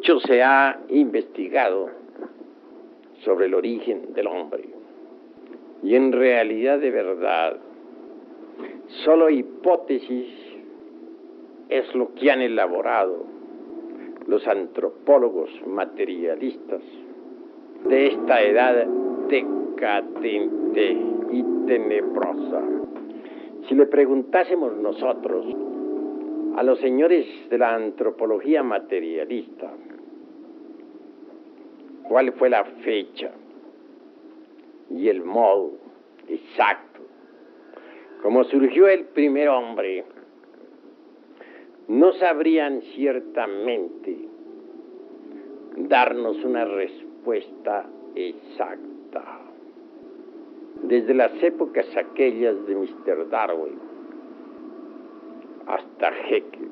Mucho se ha investigado sobre el origen del hombre y en realidad de verdad solo hipótesis es lo que han elaborado los antropólogos materialistas de esta edad decadente y tenebrosa. Si le preguntásemos nosotros a los señores de la antropología materialista cuál fue la fecha y el modo exacto como surgió el primer hombre, no sabrían ciertamente darnos una respuesta exacta. Desde las épocas aquellas de Mr. Darwin hasta Haeckel,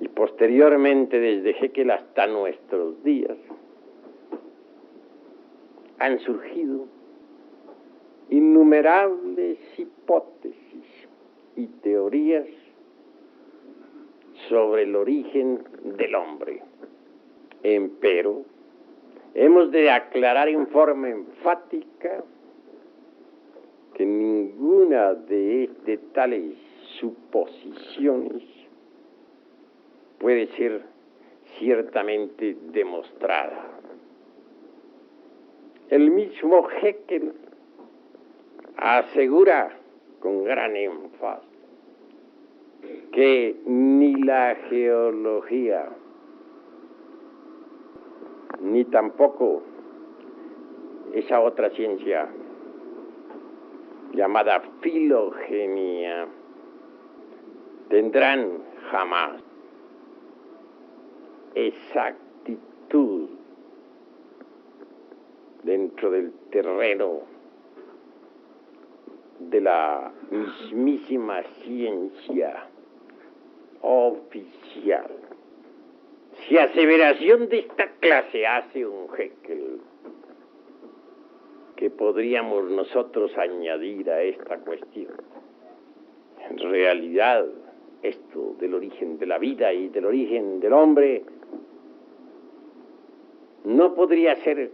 y posteriormente desde Haeckel hasta nuestros días, han surgido innumerables hipótesis y teorías sobre el origen del hombre. Empero, hemos de aclarar en forma enfática que ninguna de tales suposiciones puede ser ciertamente demostrada. El mismo Haeckel asegura con gran énfasis que ni la geología ni tampoco esa otra ciencia llamada filogenia tendrán jamás exactitud dentro del terreno de la mismísima ciencia oficial. Si aseveración de esta clase hace un Haeckel, ¿qué podríamos nosotros añadir a esta cuestión? En realidad, esto del origen de la vida y del origen del hombre no podría ser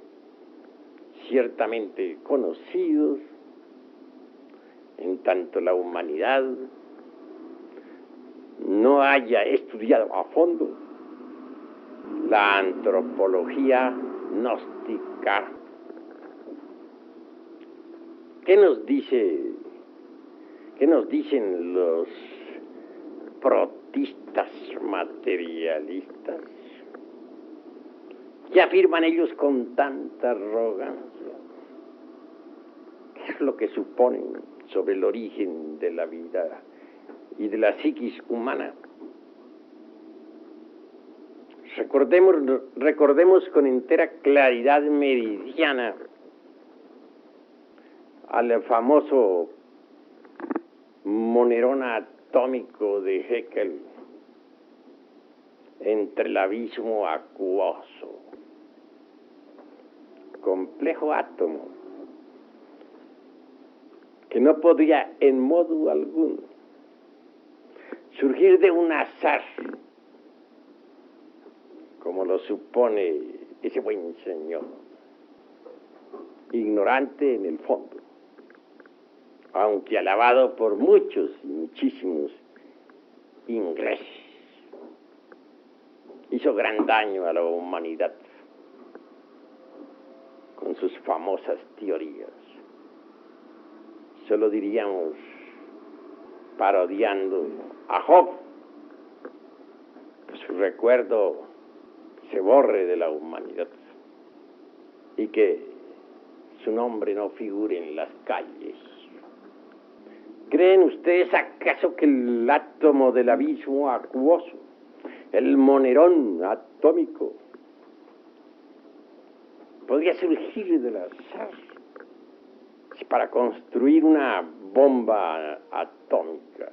ciertamente conocidos en tanto la humanidad no haya estudiado a fondo la antropología gnóstica. ¿Qué nos dicen los protistas materialistas? ¿Qué afirman ellos con tanta arrogancia? ¿Qué es lo que suponen sobre el origen de la vida y de la psiquis humana? Recordemos con entera claridad meridiana al famoso monerón atómico de Haeckel entre el abismo acuoso, complejo átomo que no podía en modo alguno surgir de un azar, como lo supone ese buen señor, ignorante en el fondo, aunque alabado por muchos y muchísimos ingleses. Hizo gran daño a la humanidad con sus famosas teorías. Solo diríamos, parodiando a Job, que su recuerdo se borre de la humanidad y que su nombre no figure en las calles. ¿Creen ustedes acaso que el átomo del abismo acuoso, el monerón atómico, podría surgir del azar? Si para construir una bomba atómica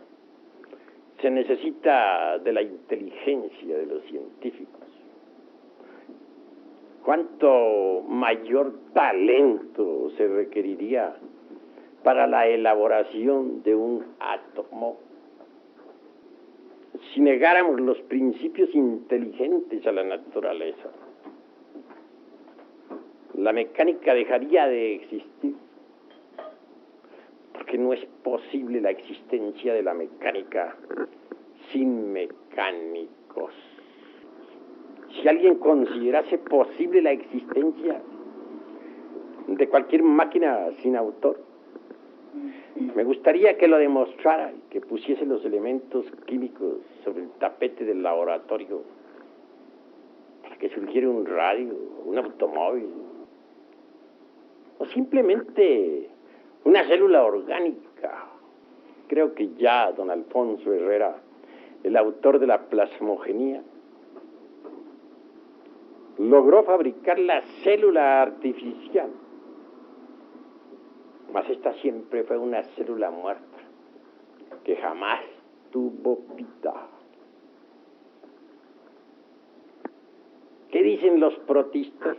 se necesita de la inteligencia de los científicos, ¿cuánto mayor talento se requeriría para la elaboración de un átomo? si negáramos los principios inteligentes a la naturaleza. La mecánica dejaría de existir, porque no es posible la existencia de la mecánica sin mecánicos. Si alguien considerase posible la existencia de cualquier máquina sin autor, me gustaría que lo demostrara y que pusiese los elementos químicos sobre el tapete del laboratorio para que surgiera un radio, un automóvil, o simplemente una célula orgánica. Creo que ya don Alfonso Herrera, el autor de la plasmogenía, logró fabricar la célula artificial, mas esta siempre fue una célula muerta, que jamás tuvo vida. ¿Qué dicen los protistas?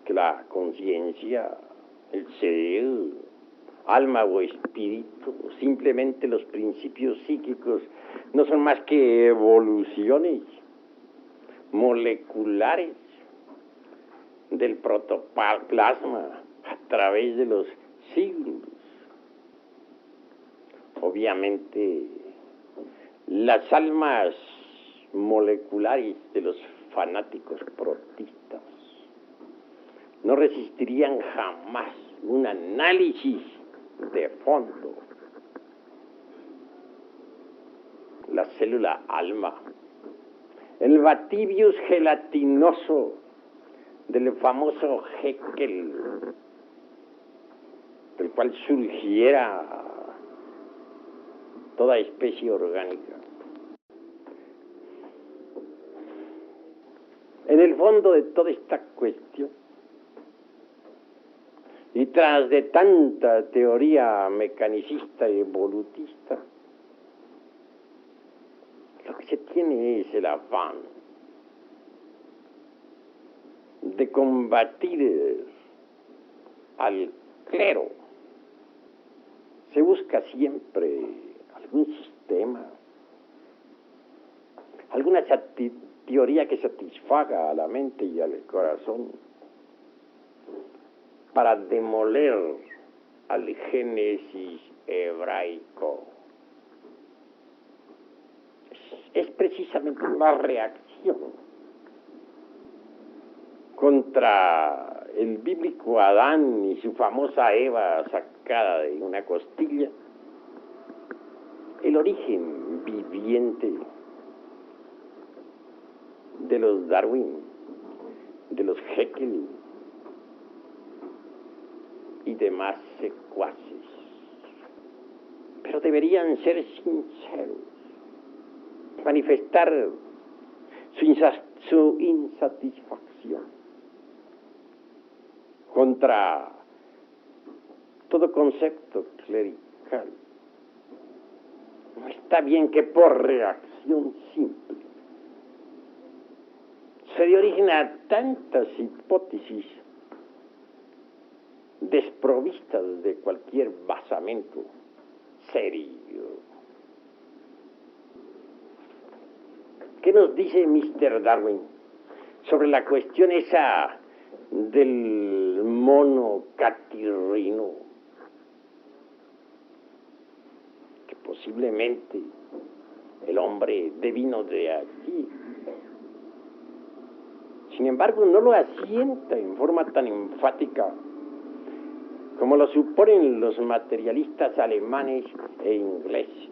Que la conciencia, el ser, alma o espíritu, simplemente los principios psíquicos, no son más que evoluciones moleculares del protoplasma a través de los siglos. Obviamente, las almas moleculares de los fanáticos protistas no resistirían jamás un análisis de fondo. La célula alma, el batibius gelatinoso del famoso Haeckel, del cual surgiera toda especie orgánica. En el fondo de toda esta cuestión, y tras de tanta teoría mecanicista y evolutista, lo que se tiene es el afán de combatir al clero. Se busca siempre algún sistema, alguna teoría que satisfaga a la mente y al corazón para demoler al Génesis hebraico. Es precisamente una reacción contra el bíblico Adán y su famosa Eva sacada de una costilla, el origen viviente de los Darwin, de los Haeckel y demás secuaces. Pero deberían ser sinceros, manifestar su insatisfacción contra todo concepto clerical. No está bien que por reacción simple se dé origen a tantas hipótesis desprovistas de cualquier basamento serio. ¿Qué nos dice Mr. Darwin sobre la cuestión esa del mono catirrino? Que posiblemente el hombre devino de allí. Sin embargo, no lo asienta en forma tan enfática como lo suponen los materialistas alemanes e ingleses.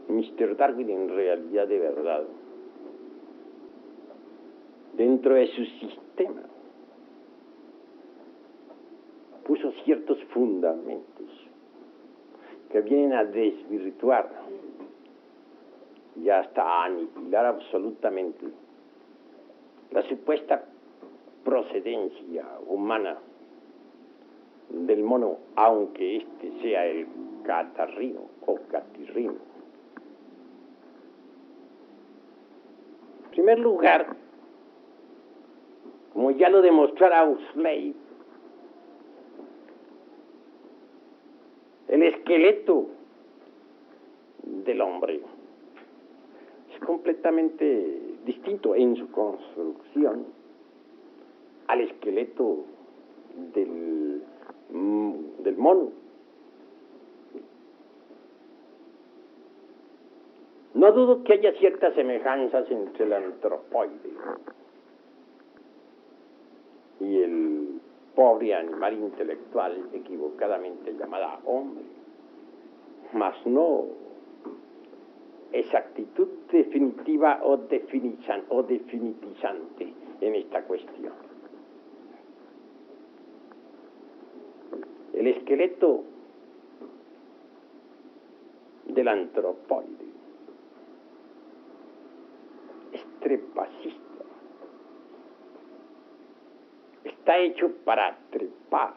Mr. Darwin, en realidad, de verdad, dentro de su sistema, puso ciertos fundamentos que vienen a desvirtuar y hasta a aniquilar absolutamente la supuesta procedencia humana del mono, aunque este sea el catarrino o catirrino. En primer lugar, como ya lo demostrara Huxley, el esqueleto del hombre es completamente distinto en su construcción al esqueleto del mono. No dudo que haya ciertas semejanzas entre el antropoide y el pobre animal intelectual equivocadamente llamada hombre, mas no exactitud definitiva o definitizante en esta cuestión. El esqueleto del antropoide es trepacista. Está hecho para trepar.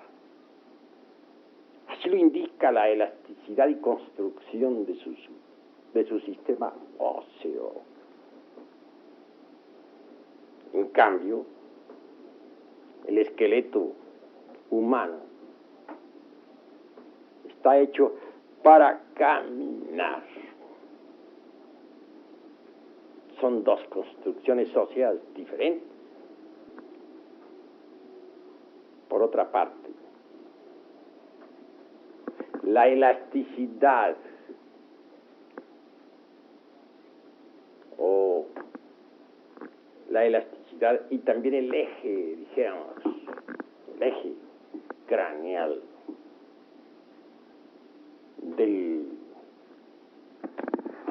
Así lo indica la elasticidad y construcción de su sistema óseo. En cambio, el esqueleto humano está hecho para caminar. Son dos construcciones óseas diferentes. Por otra parte, la elasticidad y también el eje, dijéramos, el eje craneal del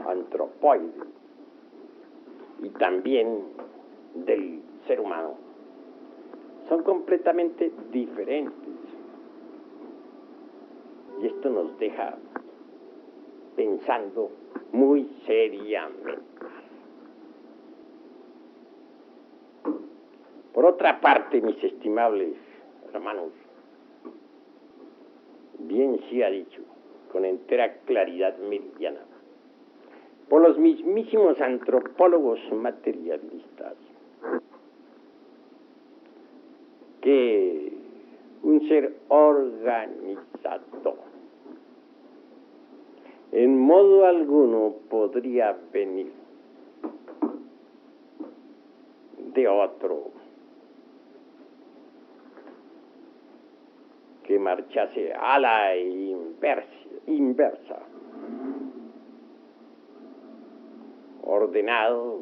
antropoide y también del ser humano son completamente diferentes. Y esto nos deja pensando muy seriamente. Por otra parte, mis estimables hermanos, bien se ha dicho, con entera claridad meridiana, por los mismísimos antropólogos materialistas, que un ser organizado en modo alguno podría venir de otro que marchase a la inversa, ordenado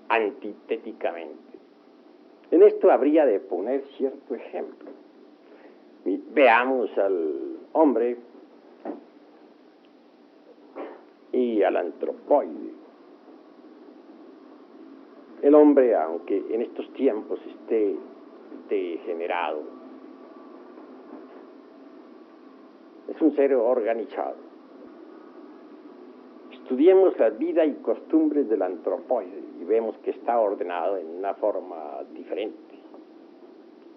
antitéticamente. En esto habría de poner cierto ejemplo. Veamos al hombre y al antropoide. El hombre, aunque en estos tiempos esté degenerado, es un ser organizado. Estudiemos la vida y costumbres del antropoide y vemos que está ordenado en una forma diferente,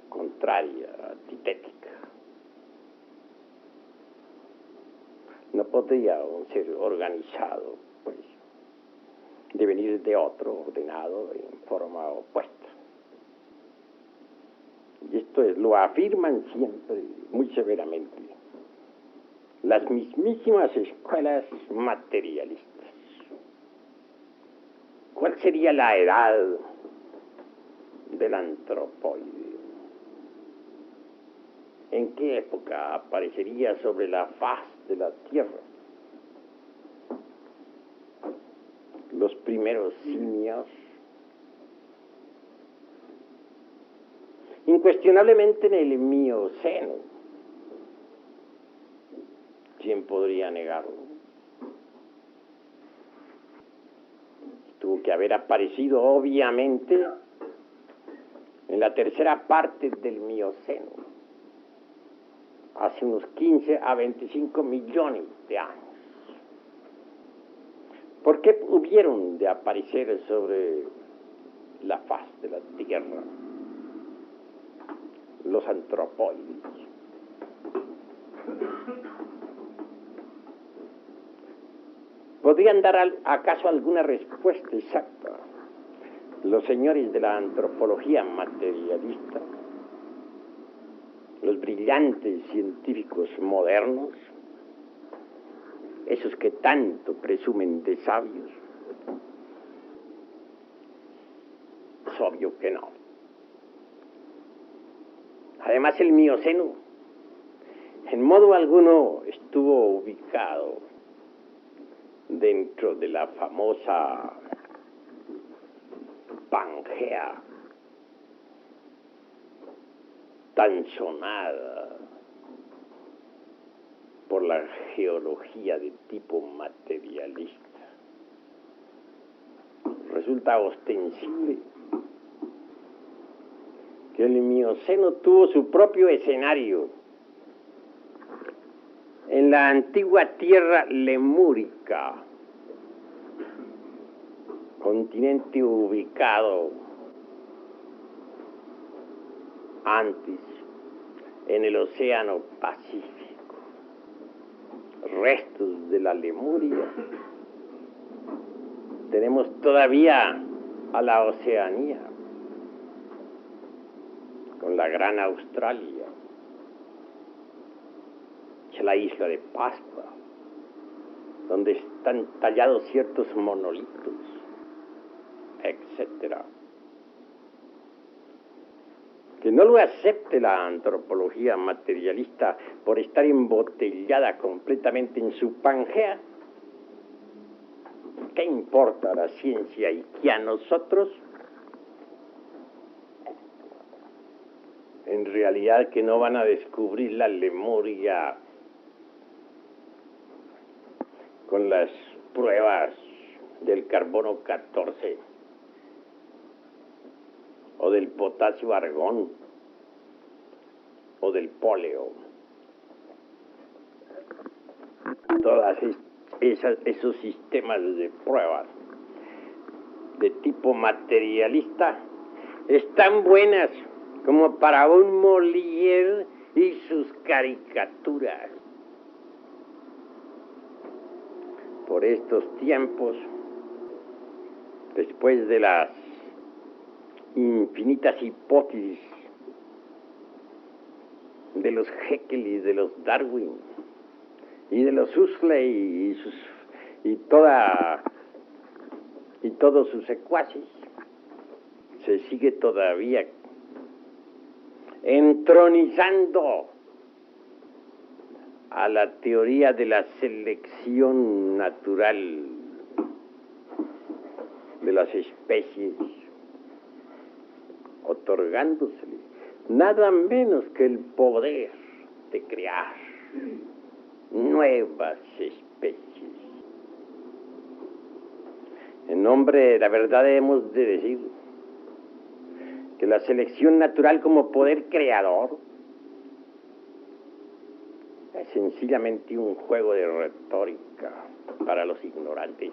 contraria, antitética. No podría un ser organizado, pues, devenir de otro ordenado en forma opuesta. Y esto lo afirman siempre, muy severamente, las mismísimas escuelas materialistas. ¿Cuál sería la edad del antropoide? ¿En qué época aparecería sobre la faz de la Tierra? Los primeros simios. Incuestionablemente en el Mioceno. ¿Quién podría negarlo? Tuvo que haber aparecido obviamente en la tercera parte del Mioceno, hace unos 15 a 25 millones de años. ¿Por qué hubieron de aparecer sobre la faz de la Tierra los antropoides? ¿Podrían dar acaso alguna respuesta exacta los señores de la antropología materialista, los brillantes científicos modernos? esos que tanto presumen de sabios. Es obvio que no. Además, el Mioceno en modo alguno estuvo ubicado dentro de la famosa Pangea, tan sonada por la geología de tipo materialista. Resulta ostensible que el Mioceno tuvo su propio escenario en la antigua tierra lemúrica, continente ubicado antes en el Océano Pacífico, restos de la Lemuria. Tenemos todavía a la Oceanía, con la Gran Australia, y la isla de Pascua, donde están tallados ciertos monolitos, etcétera. Que no lo acepte la antropología materialista por estar embotellada completamente en su Pangea. ¿Qué importa la ciencia y que a nosotros? En realidad que no van a descubrir la Lemuria con las pruebas del carbono 14 o del potasio argón o del poleo. Todas esos sistemas de pruebas de tipo materialista están buenas como para un Molière y sus caricaturas. Por estos tiempos, después de las infinitas hipótesis de los Haeckel y de los Darwin y de los Huxley y todos sus secuaces, se sigue todavía entronizando a la teoría de la selección natural de las especies, otorgándosele nada menos que el poder de crear nuevas especies. En nombre de la verdad hemos de decir que la selección natural como poder creador es sencillamente un juego de retórica para los ignorantes,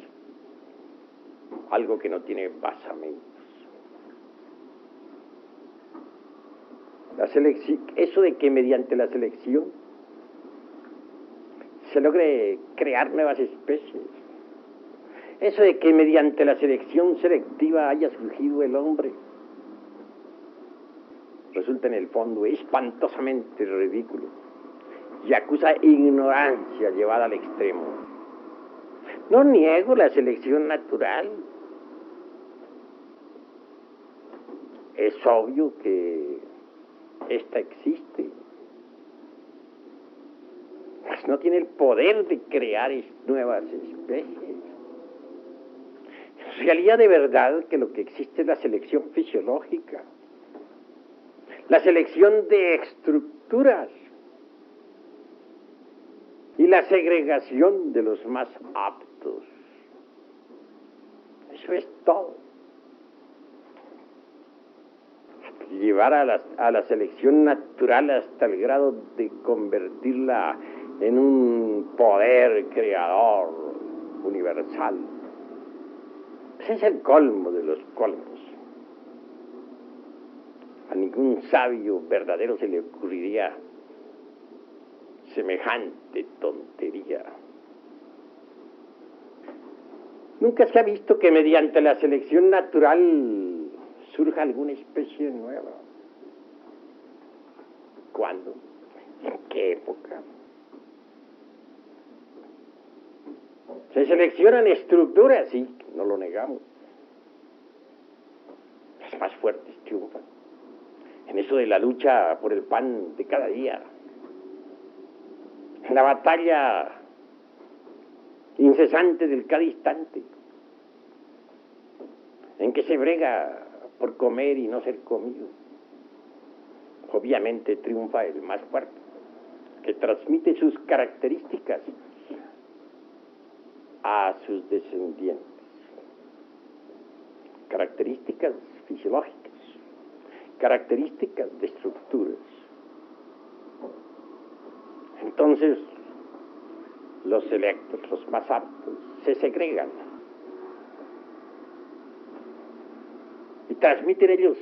algo que no tiene basamentos. Eso de que mediante la selección se logre crear nuevas especies, eso de que mediante la selección selectiva haya surgido el hombre, resulta en el fondo espantosamente ridículo y acusa ignorancia llevada al extremo. No niego la selección natural. Es obvio que esta existe. Pues no tiene el poder de crear nuevas especies. En realidad, de verdad, que lo que existe es la selección fisiológica, la selección de estructuras y la segregación de los más aptos. Eso es todo. Llevar a la selección natural hasta el grado de convertirla en un poder creador universal. Ese es el colmo de los colmos. A ningún sabio verdadero se le ocurriría semejante tontería. Nunca se ha visto que mediante la selección natural surja alguna especie nueva. ¿Cuándo? ¿En qué época? Se seleccionan estructuras, sí, no lo negamos. Las más fuertes triunfan. En eso de la lucha por el pan de cada día. En la batalla incesante del cada instante. En que se brega por comer y no ser comido. Obviamente triunfa el más fuerte, que transmite sus características a sus descendientes. Características fisiológicas, características de estructuras. Entonces, los selectos, los más aptos, se segregan y transmiten ellos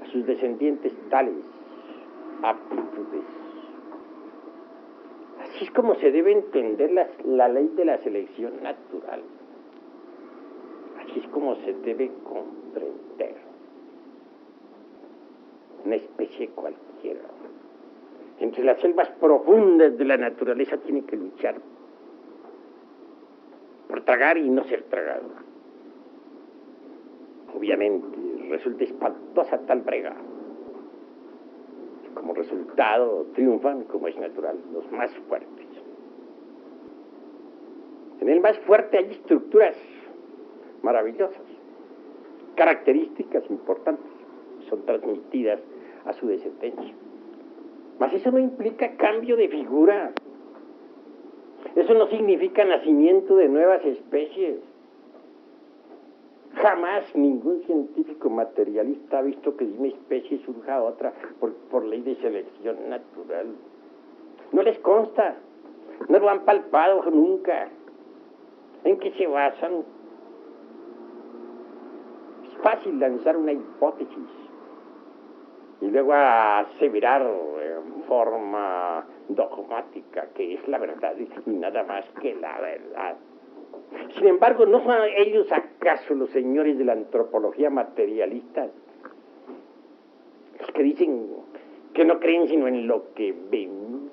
a sus descendientes tales aptitudes. Así es como se debe entender la ley de la selección natural. Así es como se debe comprender una especie cualquiera. Entre las selvas profundas de la naturaleza tiene que luchar por tragar y no ser tragado. Obviamente resulta espantosa tal brega. Como resultado triunfan, como es natural, los más fuertes. En el más fuerte hay estructuras maravillosas, características importantes, son transmitidas a su descendencia. Mas eso no implica cambio de figura. Eso no significa nacimiento de nuevas especies. Jamás ningún científico materialista ha visto que de una especie surja otra por ley de selección natural. No les consta, no lo han palpado nunca. ¿En qué se basan? Es fácil lanzar una hipótesis y luego aseverar en forma dogmática que es la verdad y nada más que la verdad. Sin embargo, ¿no son ellos acaso los señores de la antropología materialista? Los que dicen que no creen sino en lo que ven,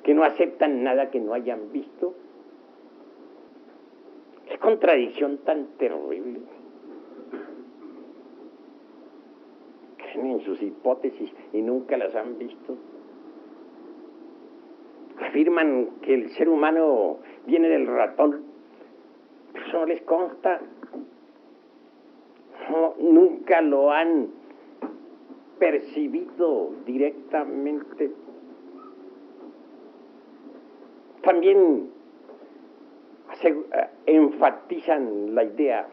que no aceptan nada que no hayan visto. Qué contradicción tan terrible. Creen en sus hipótesis y nunca las han visto. Afirman que el ser humano viene del ratón. Eso no les consta. No, nunca lo han percibido directamente. También enfatizan la idea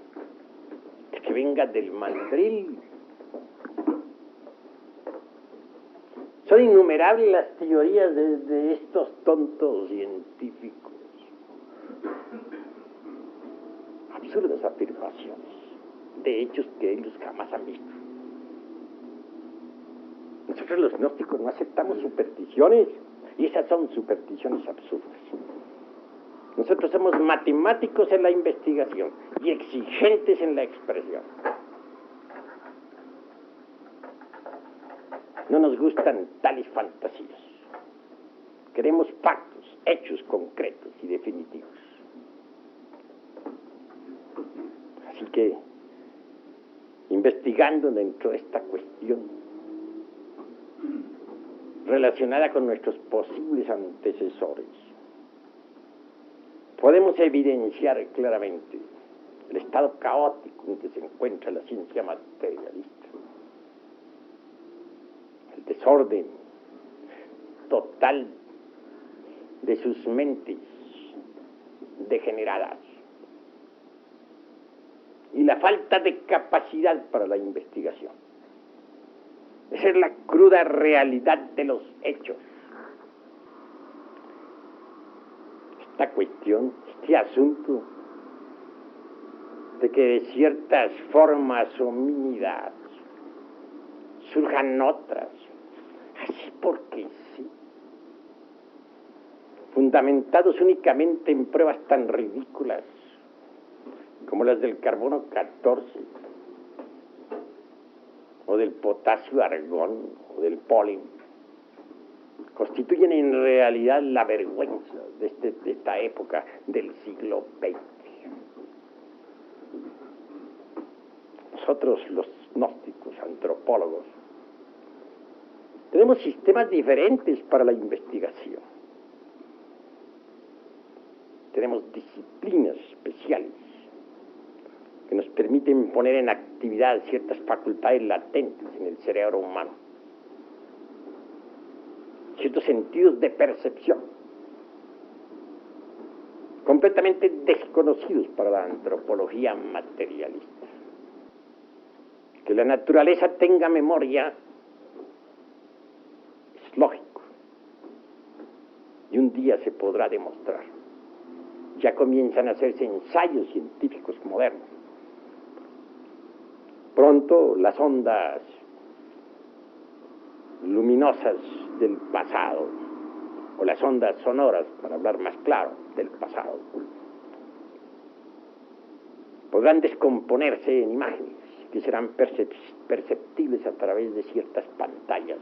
de que venga del mandril. Son innumerables las teorías de estos tontos científicos. Absurdas afirmaciones de hechos que ellos jamás han visto. Nosotros los gnósticos no aceptamos supersticiones y esas son supersticiones absurdas. Nosotros somos matemáticos en la investigación y exigentes en la expresión. No nos gustan tales fantasías. Queremos pactos, hechos concretos y definitivos. Así que, investigando dentro de esta cuestión relacionada con nuestros posibles antecesores, podemos evidenciar claramente el estado caótico en que se encuentra la ciencia materialista. El desorden total de sus mentes degeneradas y la falta de capacidad para la investigación. Esa es la cruda realidad de los hechos. Esta cuestión, este asunto de que de ciertas formas homínidas surjan otras, así porque sí, fundamentados únicamente en pruebas tan ridículas como las del carbono 14, o del potasio argón, o del polen, constituyen en realidad la vergüenza de esta época del siglo XX. Nosotros, los gnósticos, antropólogos, tenemos sistemas diferentes para la investigación. Tenemos disciplinas especiales que nos permiten poner en actividad ciertas facultades latentes en el cerebro humano, ciertos sentidos de percepción, completamente desconocidos para la antropología materialista. Que la naturaleza tenga memoria es lógico, y un día se podrá demostrar. Ya comienzan a hacerse ensayos científicos modernos. Pronto las ondas luminosas del pasado, o las ondas sonoras, para hablar más claro, del pasado, podrán descomponerse en imágenes que serán perceptibles a través de ciertas pantallas.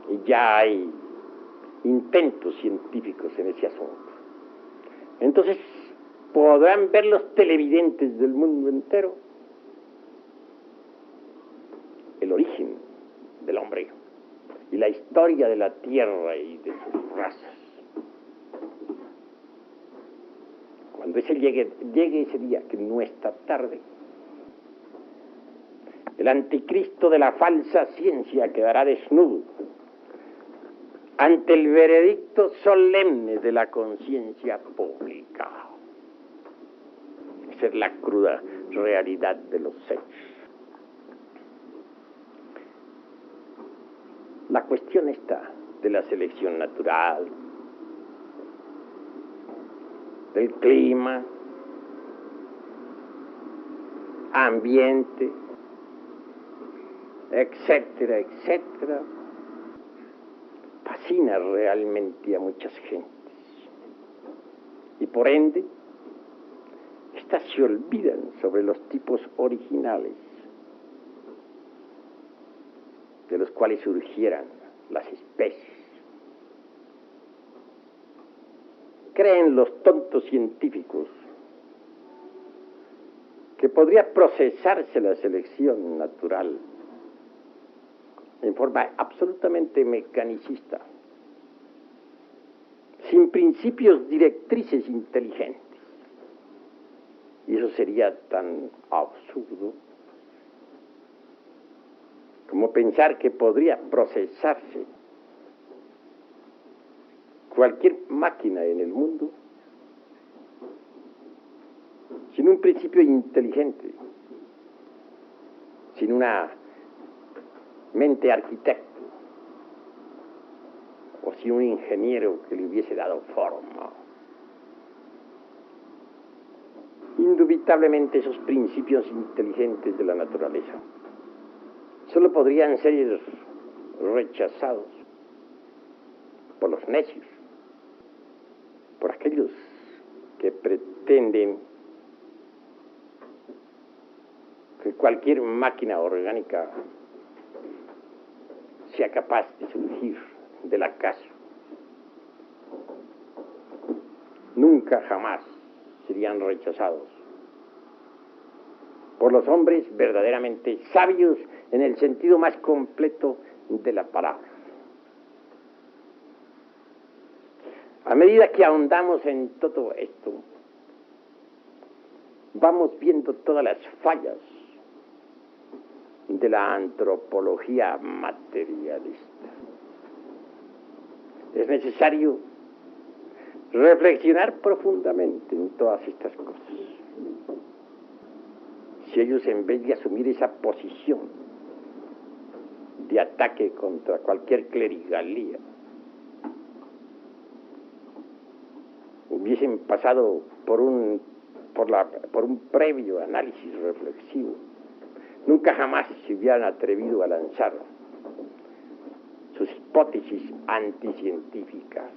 Y ya hay intentos científicos en ese asunto. Entonces podrán ver los televidentes del mundo entero el origen del hombre y la historia de la tierra y de sus razas. Cuando llegue ese día, que no está tarde, el anticristo de la falsa ciencia quedará desnudo ante el veredicto solemne de la conciencia pública. Esa es la cruda realidad de los hechos. La cuestión está de la selección natural, del clima, ambiente, etcétera, etcétera, fascina realmente a muchas gentes. Y por ende, estas se olvidan sobre los tipos originales de los cuales surgieran las especies. Creen los tontos científicos que podría procesarse la selección natural en forma absolutamente mecanicista, sin principios directrices inteligentes. Y eso sería tan absurdo como pensar que podría procesarse cualquier máquina en el mundo sin un principio inteligente, sin una mente arquitecto, o sin un ingeniero que le hubiese dado forma. Indubitablemente esos principios inteligentes de la naturaleza solo podrían ser rechazados por los necios, por aquellos que pretenden que cualquier máquina orgánica sea capaz de surgir del acaso. Nunca jamás serían rechazados por los hombres verdaderamente sabios en el sentido más completo de la palabra. A medida que ahondamos en todo esto, vamos viendo todas las fallas de la antropología materialista. Es necesario reflexionar profundamente en todas estas cosas. Si ellos, en vez de asumir esa posición de ataque contra cualquier clerigalía, hubiesen pasado por un previo análisis reflexivo, nunca jamás se hubieran atrevido a lanzar sus hipótesis anticientíficas.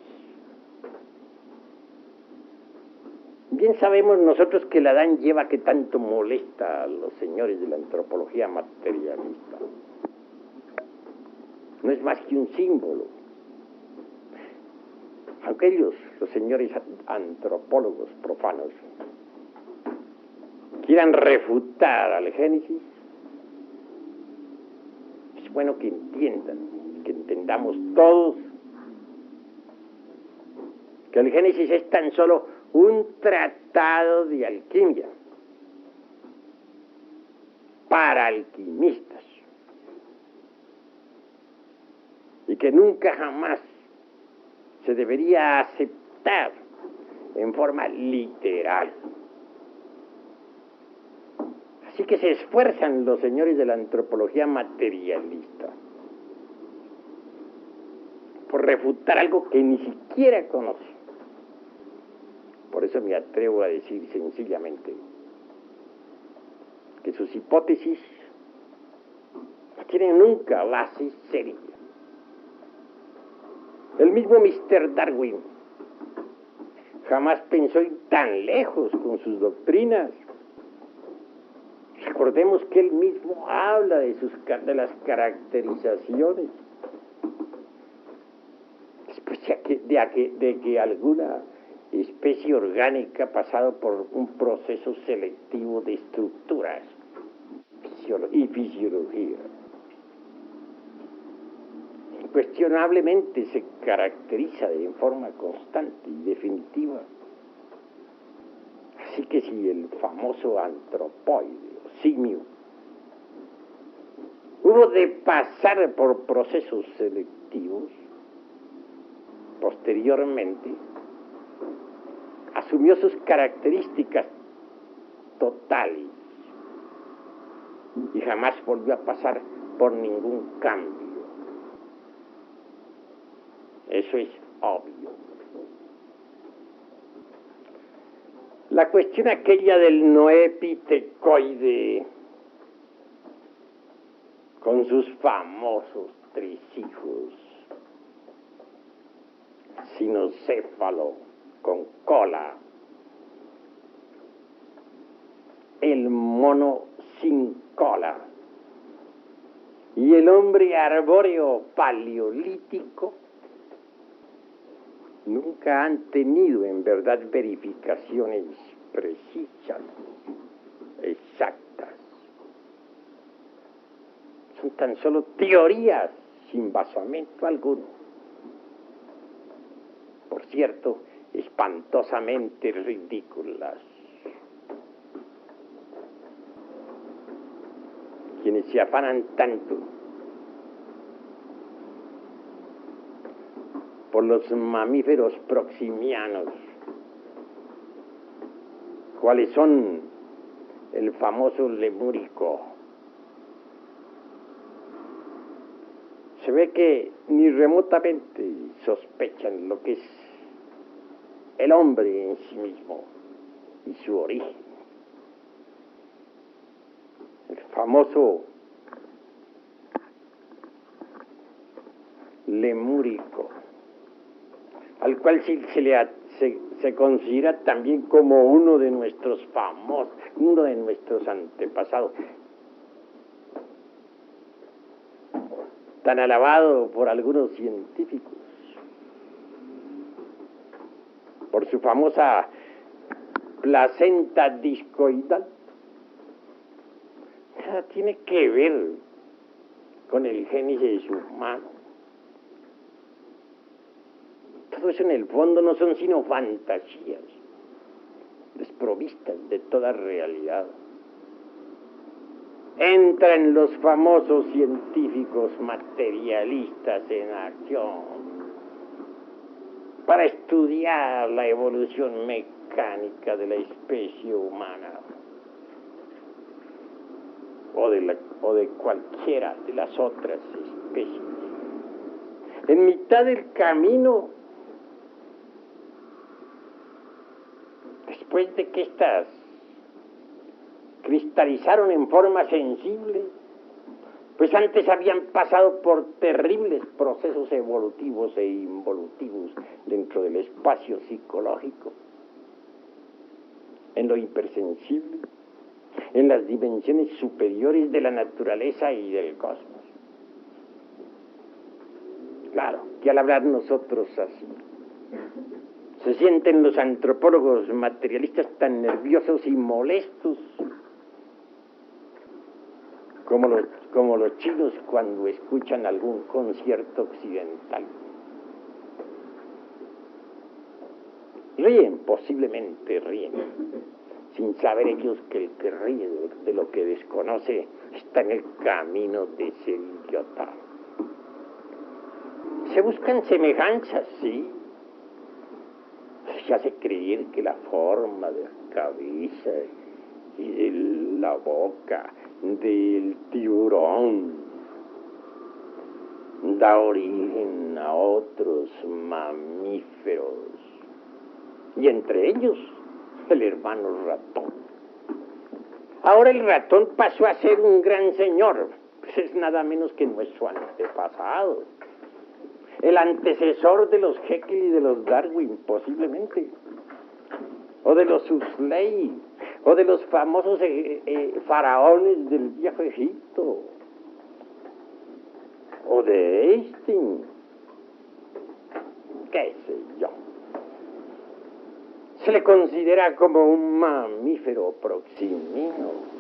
Bien sabemos nosotros que la Dan lleva que tanto molesta a los señores de la antropología materialista. no es más que un símbolo. Aunque ellos, los señores antropólogos profanos, quieran refutar al Génesis, es bueno que entiendan, que entendamos todos, que el Génesis es tan solo un tratado de alquimia para alquimistas, y que nunca jamás se debería aceptar en forma literal. Así que se esfuerzan los señores de la antropología materialista por refutar algo que ni siquiera conocen. Por eso me atrevo a decir sencillamente que sus hipótesis no tienen nunca base seria. El mismo Mr. Darwin jamás pensó ir tan lejos con sus doctrinas. Recordemos que él mismo habla de las caracterizaciones. Después de que alguna especie orgánica ha pasado por un proceso selectivo de estructuras y fisiología. Incuestionablemente se caracteriza de forma constante y definitiva. Así que si el famoso antropoide o simio hubo de pasar por procesos selectivos, posteriormente asumió sus características totales y jamás volvió a pasar por ningún cambio. Eso es obvio. La cuestión aquella del noepitecoide, con sus famosos 3 hijos, sinocéfalo con cola, el mono sin cola y el hombre arbóreo paleolítico, nunca han tenido en verdad verificaciones precisas, exactas. Son tan solo teorías sin basamento alguno. Por cierto, espantosamente ridículas. Quienes se afanan tanto por los mamíferos proximianos, cuáles son el famoso lemúrico. Se ve que ni remotamente sospechan lo que es el hombre en sí mismo y su origen. El famoso lemúrico, al cual se considera también como uno de nuestros antepasados, tan alabado por algunos científicos, por su famosa placenta discoidal. Nada tiene que ver con el génesis humano. Todo eso en el fondo no son sino fantasías, desprovistas de toda realidad. Entran los famosos científicos materialistas en acción para estudiar la evolución mecánica de la especie humana o de cualquiera de las otras especies. En mitad del camino, después de que éstas cristalizaron en forma sensible, pues antes habían pasado por terribles procesos evolutivos e involutivos dentro del espacio psicológico, en lo hipersensible, en las dimensiones superiores de la naturaleza y del cosmos. Claro, que al hablar nosotros así, se sienten los antropólogos materialistas tan nerviosos y molestos como los chinos cuando escuchan algún concierto occidental. Ríen, posiblemente ríen, sin saber ellos que el que ríe de lo que desconoce está en el camino de ser idiota. Se buscan semejanzas, sí. Se hace creer que la forma de la cabeza y de la boca del tiburón da origen a otros mamíferos, y entre ellos el hermano ratón. Ahora el ratón pasó a ser un gran señor, pues es nada menos que nuestro antepasado, el antecesor de los Jekyll y de los Darwin, posiblemente, o de los Huxley, o de los famosos faraones del viejo Egipto, o de Einstein, qué sé yo. Se le considera como un mamífero proximino.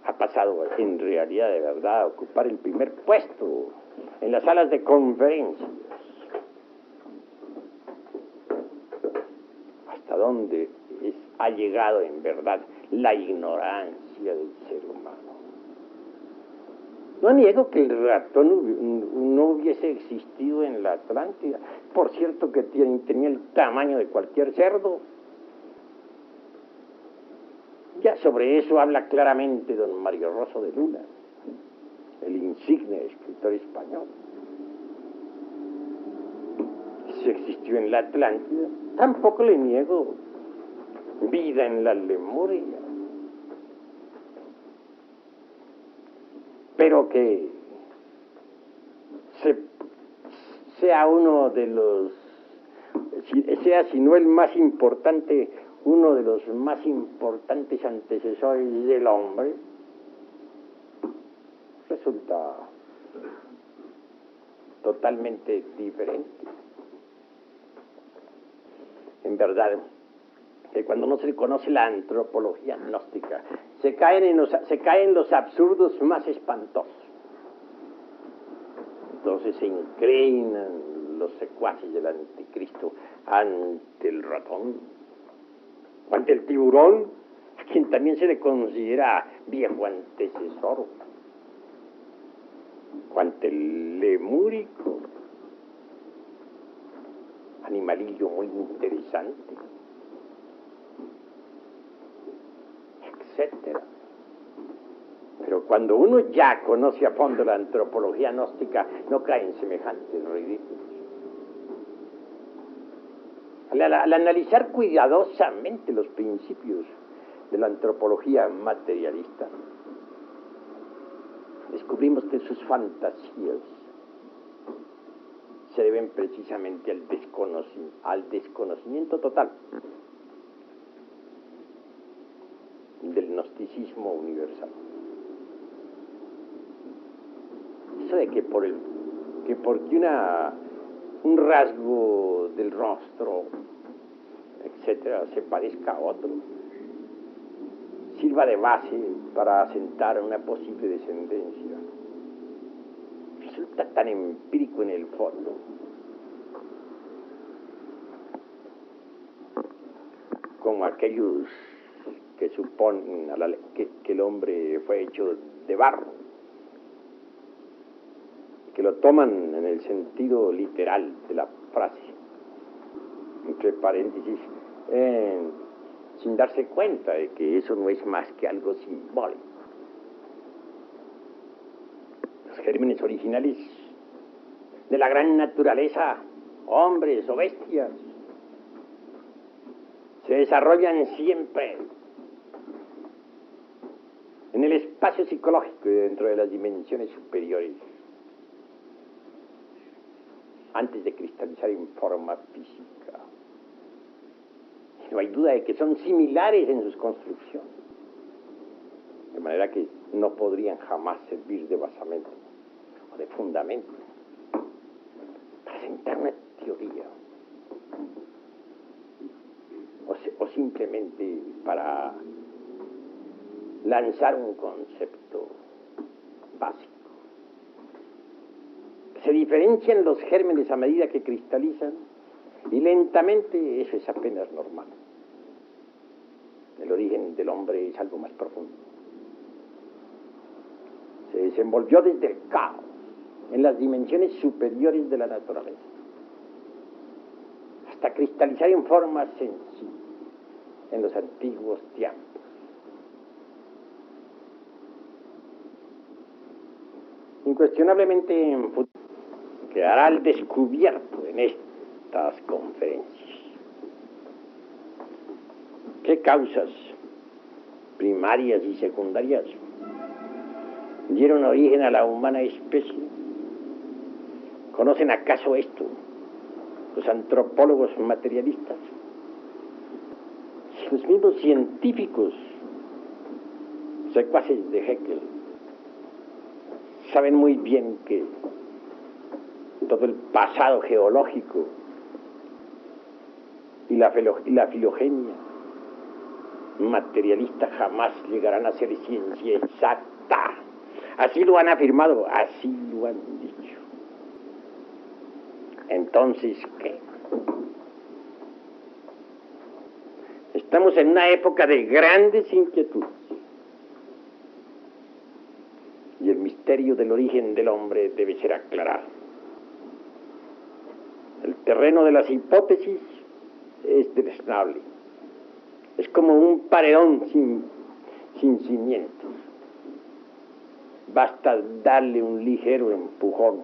Ha pasado en realidad de verdad a ocupar el primer puesto en las salas de conferencias. ¿Hasta dónde ha llegado en verdad la ignorancia del ser humano? No niego que el ratón no hubiese existido en la Atlántida. Por cierto que tenía el tamaño de cualquier cerdo. Ya sobre eso habla claramente don Mario Rosso de Luna, el insigne escritor español. Si existió en la Atlántida, tampoco le niego vida en la Lemuria. Pero que sea uno de los, sea si no el más importante, uno de los más importantes antecesores del hombre, resulta totalmente diferente. En verdad, que cuando no se le conoce la antropología gnóstica, se caen los absurdos más espantosos. Entonces se inclinan los secuaces del anticristo ante el ratón, o ante el tiburón, a quien también se le considera viejo antecesor, o ante el lemúrico, animalillo muy interesante, etcétera. Pero cuando uno ya conoce a fondo la antropología gnóstica, no cae en semejantes ridículos. Al analizar cuidadosamente los principios de la antropología materialista, descubrimos que sus fantasías se deben precisamente al desconocimiento total del gnosticismo universal. Eso de que porque un rasgo del rostro, etcétera, se parezca a otro, sirva de base para asentar una posible descendencia, resulta tan empírico en el fondo como aquellos que suponen que el hombre fue hecho de barro, que lo toman en el sentido literal de la frase, entre paréntesis, sin darse cuenta de que eso no es más que algo simbólico. Los gérmenes originales de la gran naturaleza, hombres o bestias, se desarrollan siempre en el espacio psicológico y dentro de las dimensiones superiores, antes de cristalizar en forma física. Y no hay duda de que son similares en sus construcciones. De manera que no podrían jamás servir de basamento o de fundamento para sentar una teoría o simplemente para lanzar un concepto básico. Se diferencian los gérmenes a medida que cristalizan y lentamente eso es apenas normal. El origen del hombre es algo más profundo. Se desenvolvió desde el caos, en las dimensiones superiores de la naturaleza, hasta cristalizar en forma sencilla en los antiguos tiempos. Incuestionablemente en futuro quedará al descubierto en estas conferencias qué causas primarias y secundarias dieron origen a la humana especie. ¿Conocen acaso esto los antropólogos materialistas? Los mismos científicos secuaces de Haeckel saben muy bien que todo el pasado geológico y la filogenia materialista jamás llegarán a ser ciencia exacta. Así lo han afirmado, así lo han dicho. Entonces, ¿qué? Estamos en una época de grandes inquietudes. Y el misterio del origen del hombre debe ser aclarado. El terreno de las hipótesis es deleznable. Es como un paredón sin cimientos. Basta darle un ligero empujón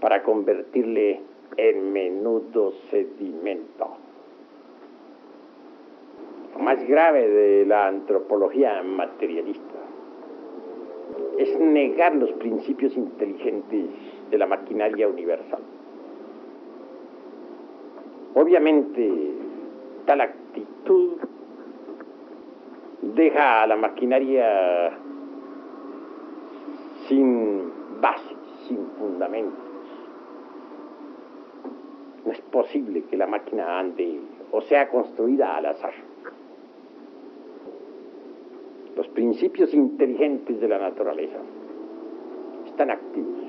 para convertirle en menudo sedimento. Lo más grave de la antropología materialista es negar los principios inteligentes de la maquinaria universal. Obviamente, tal actitud deja a la maquinaria sin base, sin fundamentos. No es posible que la máquina ande o sea construida al azar. Los principios inteligentes de la naturaleza están activos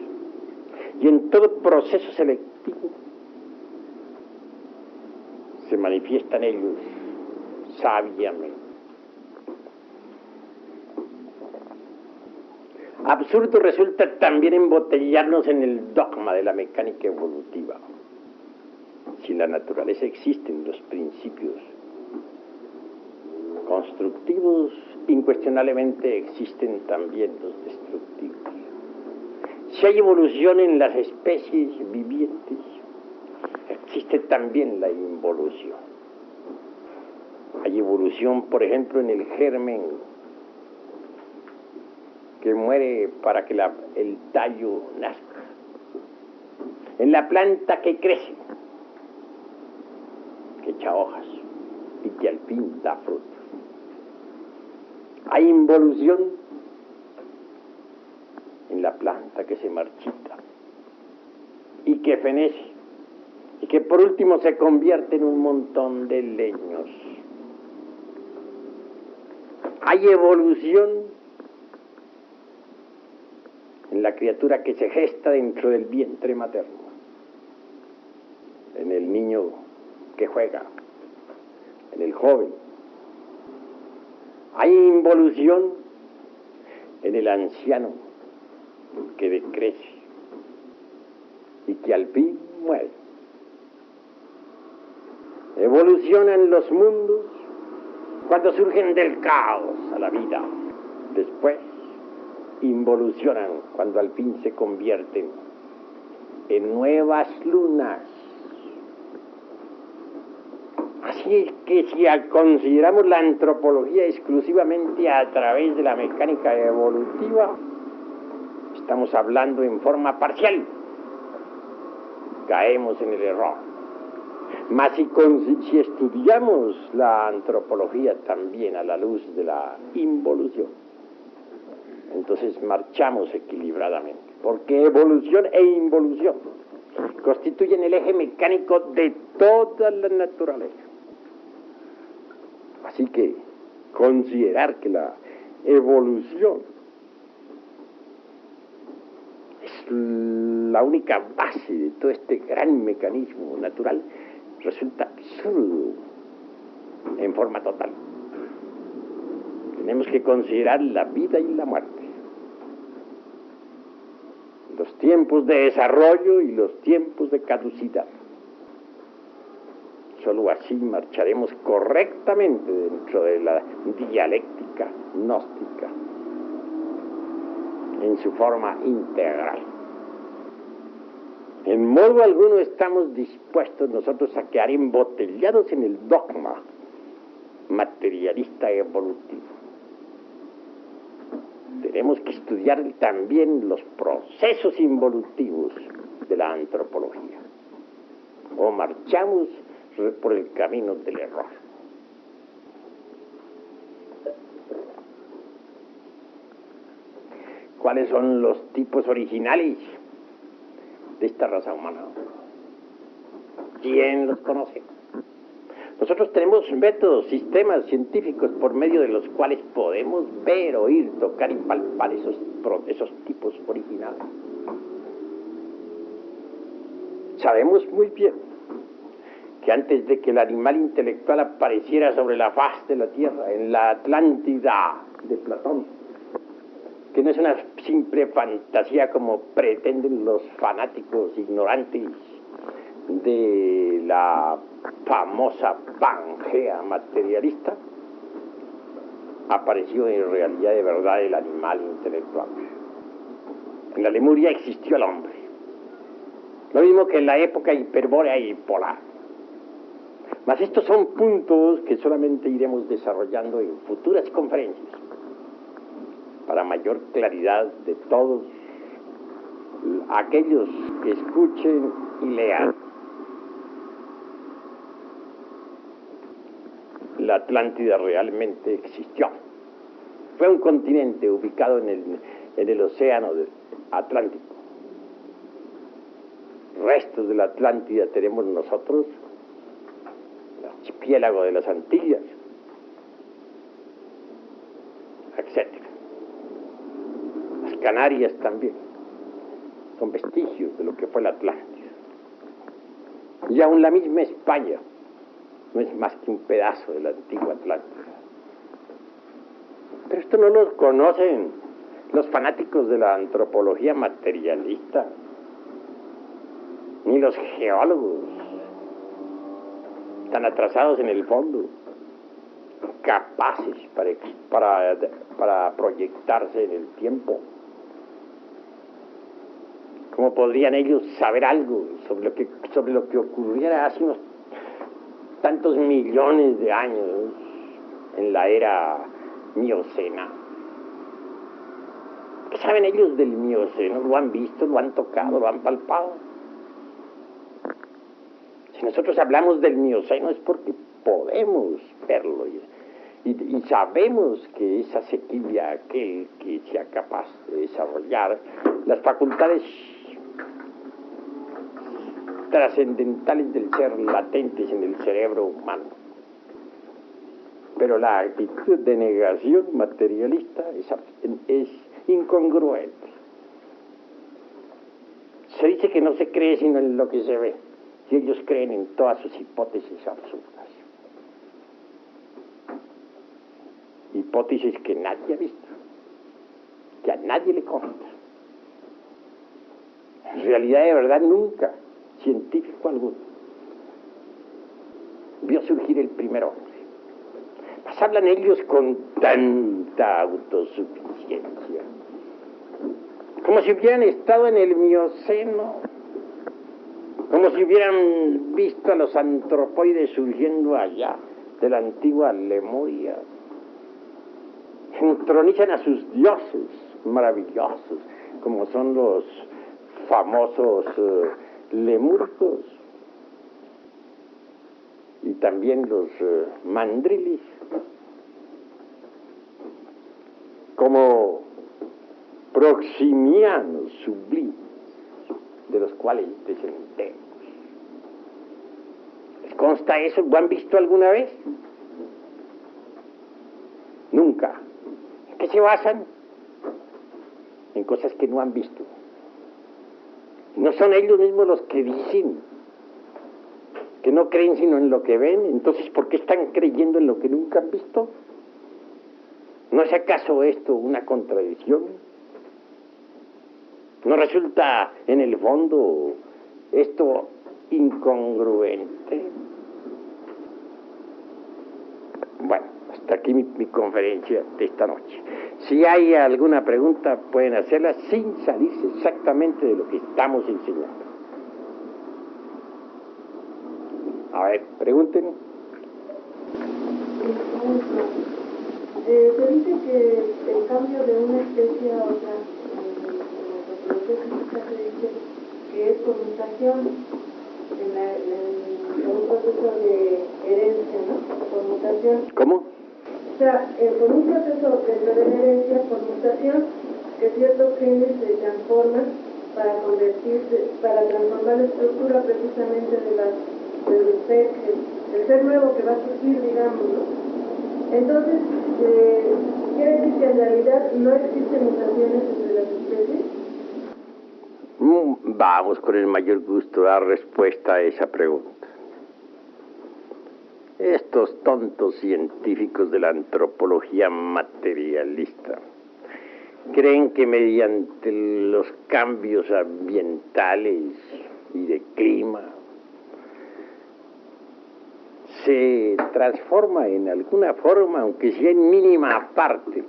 y en todo proceso selectivo se manifiestan ellos sabiamente. Absurdo resulta también embotellarnos en el dogma de la mecánica evolutiva. Si en la naturaleza existen los principios constructivos, incuestionablemente existen también los destructivos. Si hay evolución en las especies vivientes, existe también la involución. Hay evolución, por ejemplo, en el germen que muere para que el tallo nazca, en la planta que crece, que echa hojas y que al fin da frutos. Hay involución en la planta que se marchita y que fenece y que por último se convierte en un montón de leños. Hay evolución en la criatura que se gesta dentro del vientre materno, en el niño que juega, en el joven. Hay involución en el anciano que decrece y que al fin muere. Evolucionan los mundos cuando surgen del caos a la vida. Después involucionan cuando al fin se convierten en nuevas lunas. Así es que si consideramos la antropología exclusivamente a través de la mecánica evolutiva, estamos hablando en forma parcial. Caemos en el error. Mas si estudiamos la antropología también a la luz de la involución, entonces marchamos equilibradamente, porque evolución e involución constituyen el eje mecánico de toda la naturaleza. Así que considerar que la evolución es la única base de todo este gran mecanismo natural resulta absurdo en forma total. Tenemos que considerar la vida y la muerte, los tiempos de desarrollo y los tiempos de caducidad. Solo así marcharemos correctamente dentro de la dialéctica gnóstica en su forma integral. En modo alguno estamos dispuestos nosotros a quedar embotellados en el dogma materialista evolutivo. Tenemos que estudiar también los procesos involutivos de la antropología. O marchamos por el camino del error. ¿Cuáles son los tipos originales de esta raza humana? ¿Quién los conoce? Nosotros tenemos métodos, sistemas científicos por medio de los cuales podemos ver, oír, tocar y palpar esos tipos originales. Sabemos muy bien que antes de que el animal intelectual apareciera sobre la faz de la Tierra, en la Atlántida de Platón, que no es una simple fantasía como pretenden los fanáticos ignorantes de la famosa Pangea materialista, apareció en realidad de verdad el animal intelectual. En la Lemuria existió el hombre, lo mismo que en la época hiperbórea y polar. Mas estos son puntos que solamente iremos desarrollando en futuras conferencias para mayor claridad de todos aquellos que escuchen y lean. La Atlántida realmente existió. Fue un continente ubicado en el océano Atlántico. Restos de la Atlántida tenemos nosotros, el archipiélago de las Antillas, etc. Las Canarias también son vestigios de lo que fue la Atlántida. Y aún la misma España no es más que un pedazo de la antigua Atlántida. Pero esto no lo conocen los fanáticos de la antropología materialista, ni los geólogos tan atrasados en el fondo, capaces para proyectarse en el tiempo. ¿Cómo podrían ellos saber algo sobre lo que ocurriera hace unos tantos millones de años en la era miocena? ¿Qué saben ellos del mioceno? ¿Lo han visto, lo han tocado, lo han palpado? Si nosotros hablamos del mioceno es porque podemos verlo y sabemos que es asequible a aquel que sea capaz de desarrollar las facultades trascendentales del ser latentes en el cerebro humano. Pero la actitud de negación materialista es incongruente. Se dice que no se cree sino en lo que se ve, y ellos creen en todas sus hipótesis absurdas. Hipótesis que nadie ha visto, que a nadie le consta. En realidad, de verdad, nunca científico alguno vio surgir el primer hombre. Mas hablan ellos con tanta autosuficiencia, como si hubieran estado en el mioceno, como si hubieran visto a los antropoides surgiendo allá de la antigua Lemuria. Entronizan a sus dioses maravillosos, como son los famosos lemúricos y también los mandriles, como proximianos sublimes, de los cuales descendemos. ¿Les consta eso? ¿Lo han visto alguna vez? Nunca. ¿En qué se basan? En cosas que no han visto. ¿No son ellos mismos los que dicen que no creen sino en lo que ven? Entonces, ¿por qué están creyendo en lo que nunca han visto? ¿No es acaso esto una contradicción? ¿No resulta en el fondo esto incongruente? Bueno, hasta aquí mi conferencia de esta noche. Si hay alguna pregunta, pueden hacerla sin salirse exactamente de lo que estamos enseñando. A ver, pregunten. Se dice que el cambio de una especie a otra, en la antropología se dice que es por mutación, en un proceso de herencia, ¿no? Por mutación. ¿Cómo? O sea, por un proceso dentro de la herencia, por mutación, que ciertos genes se transforman para transformar la estructura precisamente del ser nuevo que va a surgir, digamos, ¿no? Entonces, ¿quiere decir que en realidad no existen mutaciones entre las especies? Vamos con el mayor gusto a dar respuesta a esa pregunta. Estos tontos científicos de la antropología materialista creen que mediante los cambios ambientales y de clima se transforma en alguna forma, aunque sea en mínima parte,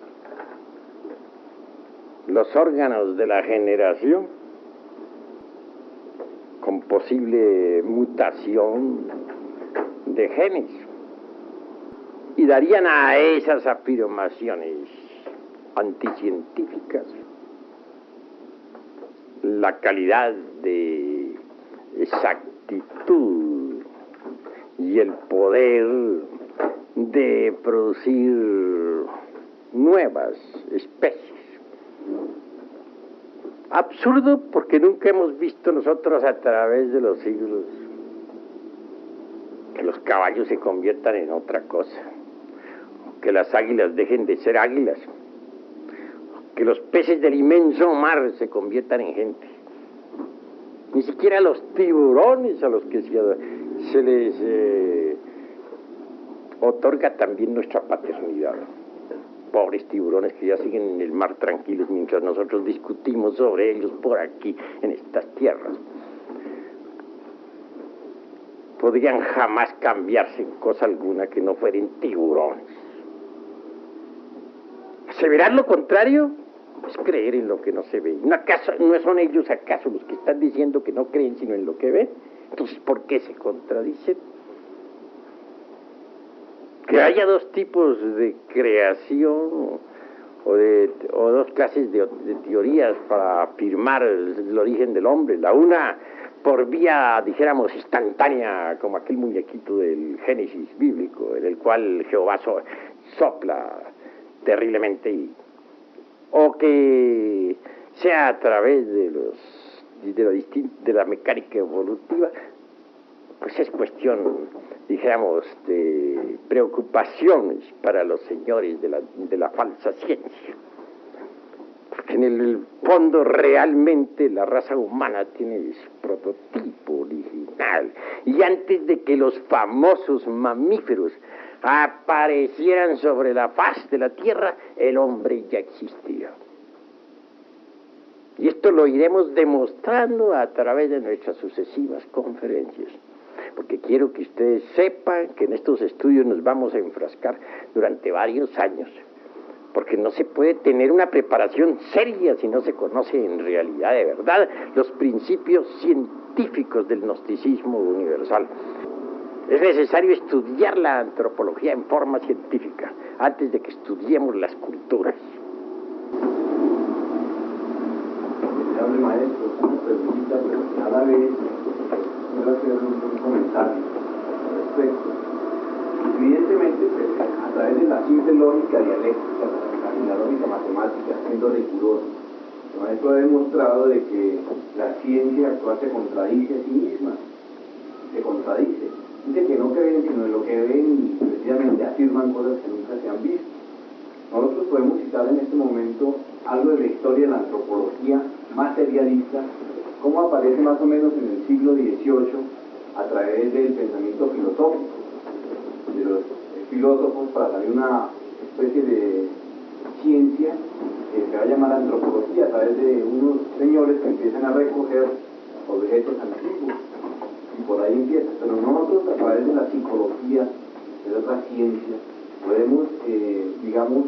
los órganos de la generación con posible mutación de genes, y darían a esas afirmaciones anticientíficas la calidad de exactitud y el poder de producir nuevas especies. Absurdo, porque nunca hemos visto nosotros a través de los siglos que los caballos se conviertan en otra cosa, que las águilas dejen de ser águilas, que los peces del inmenso mar se conviertan en gente. Ni siquiera los tiburones a los que se les otorga también nuestra paternidad. Pobres tiburones que ya siguen en el mar tranquilos mientras nosotros discutimos sobre ellos por aquí, en estas tierras. Podrían jamás cambiarse en cosa alguna que no fueran tiburones. ¿Aseverar lo contrario? Es creer en lo que no se ve. ¿No son ellos acaso los que están diciendo que no creen sino en lo que ven? Entonces, ¿por qué se contradicen? Que haya dos tipos de creación o dos clases de teorías para afirmar el origen del hombre. La una por vía, dijéramos, instantánea, como aquel muñequito del Génesis bíblico, en el cual Jehová sopla terriblemente, o que sea a través de la mecánica evolutiva. Pues es cuestión, dijéramos, de preocupaciones para los señores de la falsa ciencia. Porque en el fondo realmente la raza humana tiene su prototipo original. Y antes de que los famosos mamíferos aparecieran sobre la faz de la Tierra, el hombre ya existía. Y esto lo iremos demostrando a través de nuestras sucesivas conferencias. Porque quiero que ustedes sepan que en estos estudios nos vamos a enfrascar durante varios años. Porque no se puede tener una preparación seria si no se conoce en realidad de verdad los principios científicos del gnosticismo universal. Es necesario estudiar la antropología en forma científica antes de que estudiemos las culturas. Honorable maestro, una preguntita, pero cada vez quiero hacer un comentario al respecto. Evidentemente, a través de la simple lógica dialéctica y la lógica matemática, siendo riguroso, El maestro ha demostrado de que la ciencia actual se contradice a sí misma, se contradice. Dice que no creen sino en lo que ven y precisamente afirman cosas que nunca se han visto. Nosotros podemos citar en este momento algo de la historia de la antropología materialista, cómo aparece más o menos en el siglo XVIII a través del pensamiento filosófico, de los filósofos, para salir una especie de ciencia que se va a llamar antropología, a través de unos señores que empiezan a recoger objetos antiguos, y por ahí empieza. Pero nosotros, a través de la psicología, de otra ciencia, podemos, digamos,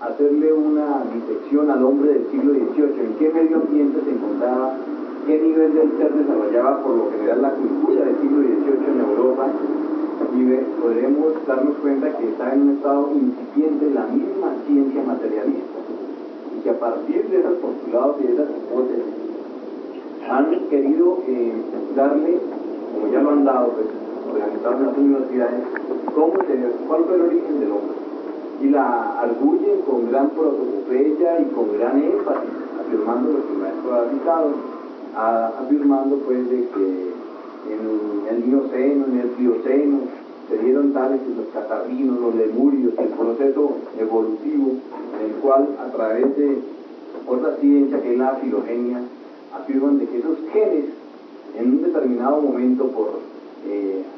hacerle una disección al hombre del siglo XVIII, en qué medio ambiente se encontraba, qué nivel del ser desarrollaba por lo general la cultura del siglo XVIII en Europa, y podremos darnos cuenta que está en un estado incipiente la misma ciencia materialista, y que a partir de esos postulados y de esas hipótesis han querido darle, como ya lo han dado, pues, organizados en las universidades, cuál fue el origen del hombre, y la arguyen con gran protopopeya y con gran énfasis, afirmando lo que el maestro ha citado, afirmando pues de que en el Mioceno, en el Plioceno, se dieron tales que los catarrinos, los lemurios, el proceso evolutivo, en el cual a través de otra ciencia que es la filogenia, afirman de que esos genes en un determinado momento por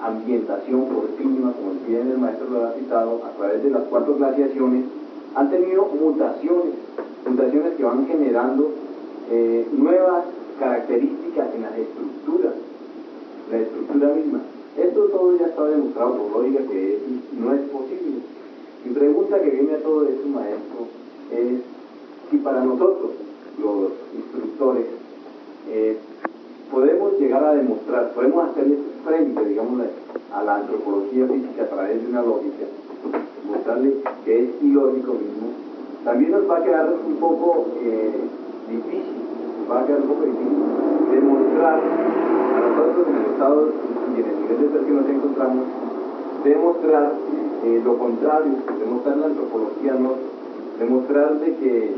ambientación, por clima, como bien el maestro lo ha citado, a través de las 4 glaciaciones, han tenido mutaciones que van generando nuevas características en las estructuras, la estructura misma. Esto todo ya está demostrado por lógica que no es posible. Mi pregunta que viene a todo esto, maestro, es si para nosotros, los instructores, podemos llegar a demostrar, podemos hacerle frente, digamos, a la antropología física a través de una lógica, mostrarle que es ilógico mismo, también nos va a quedar un poco difícil, demostrar a nosotros en el estado y en el nivel de ser que nos encontramos, demostrar lo contrario, demostrar la antropología, no, demostrar de que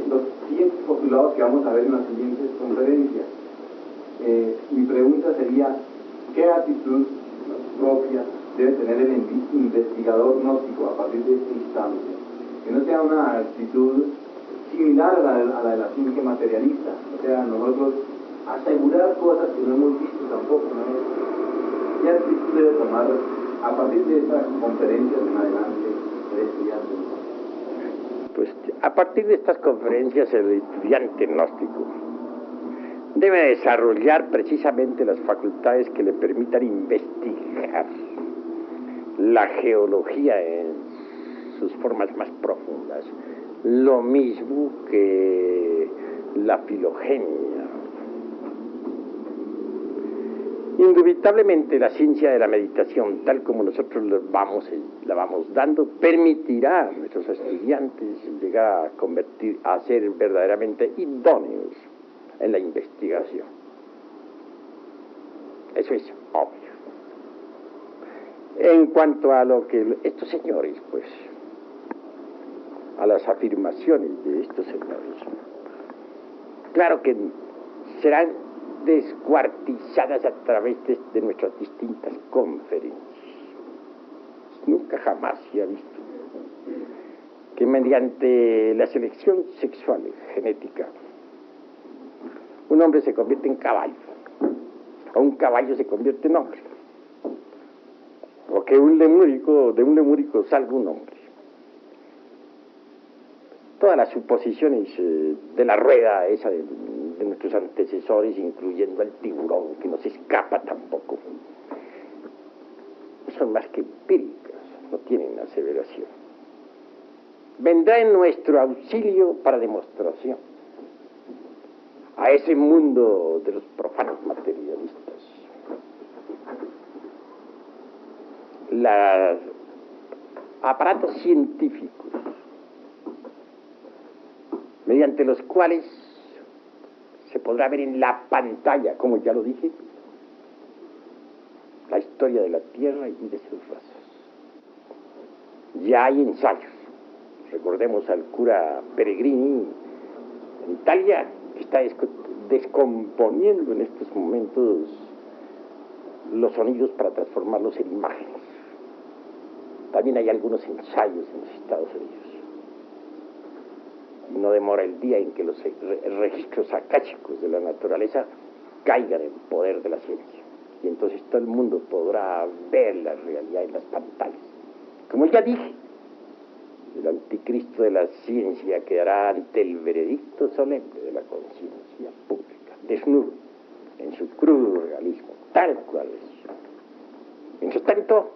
los siguientes postulados que vamos a ver en las siguientes conferencias. Mi pregunta sería, ¿qué actitud propia debe tener el investigador gnóstico a partir de este instante? Que no sea una actitud similar a la de la ciencia materialista, o sea, nosotros asegurar cosas que no hemos visto tampoco, ¿no? ¿Qué actitud debe tomar a partir de estas conferencias en adelante el estudiante? Pues a partir de estas conferencias el estudiante gnóstico debe desarrollar precisamente las facultades que le permitan investigar la geología en sus formas más profundas, lo mismo que la filogenia. Indubitablemente la ciencia de la meditación, tal como nosotros la vamos dando, permitirá a nuestros estudiantes llegar a ser verdaderamente idóneos en la investigación. Eso es obvio. En cuanto a lo que estos señores, pues, a las afirmaciones de estos señores, claro que serán descuartizadas a través de nuestras distintas conferencias. Nunca jamás se ha visto que mediante la selección sexual genética un hombre se convierte en caballo, o un caballo se convierte en hombre, o que de un lemúrico salga un hombre. Todas las suposiciones de la rueda esa de nuestros antecesores, incluyendo al tiburón, que no se escapa tampoco, son más que empíricas, no tienen aseveración. Vendrá en nuestro auxilio para demostración a ese mundo de los profanos materialistas. Los aparatos científicos mediante los cuales se podrá ver en la pantalla, como ya lo dije, la historia de la Tierra y de sus razas. Ya hay ensayos. Recordemos al cura Peregrini En Italia está descomponiendo en estos momentos los sonidos para transformarlos en imágenes. También hay algunos ensayos en los Estados Unidos. No demora el día en que los registros akáshicos de la naturaleza caigan en poder de la ciencia. Y entonces todo el mundo podrá ver la realidad en las pantallas. Como ya dije, el anticristo de la ciencia quedará ante el veredicto solemne de la conciencia pública, desnudo, en su crudo realismo, tal cual es. Mientras tanto,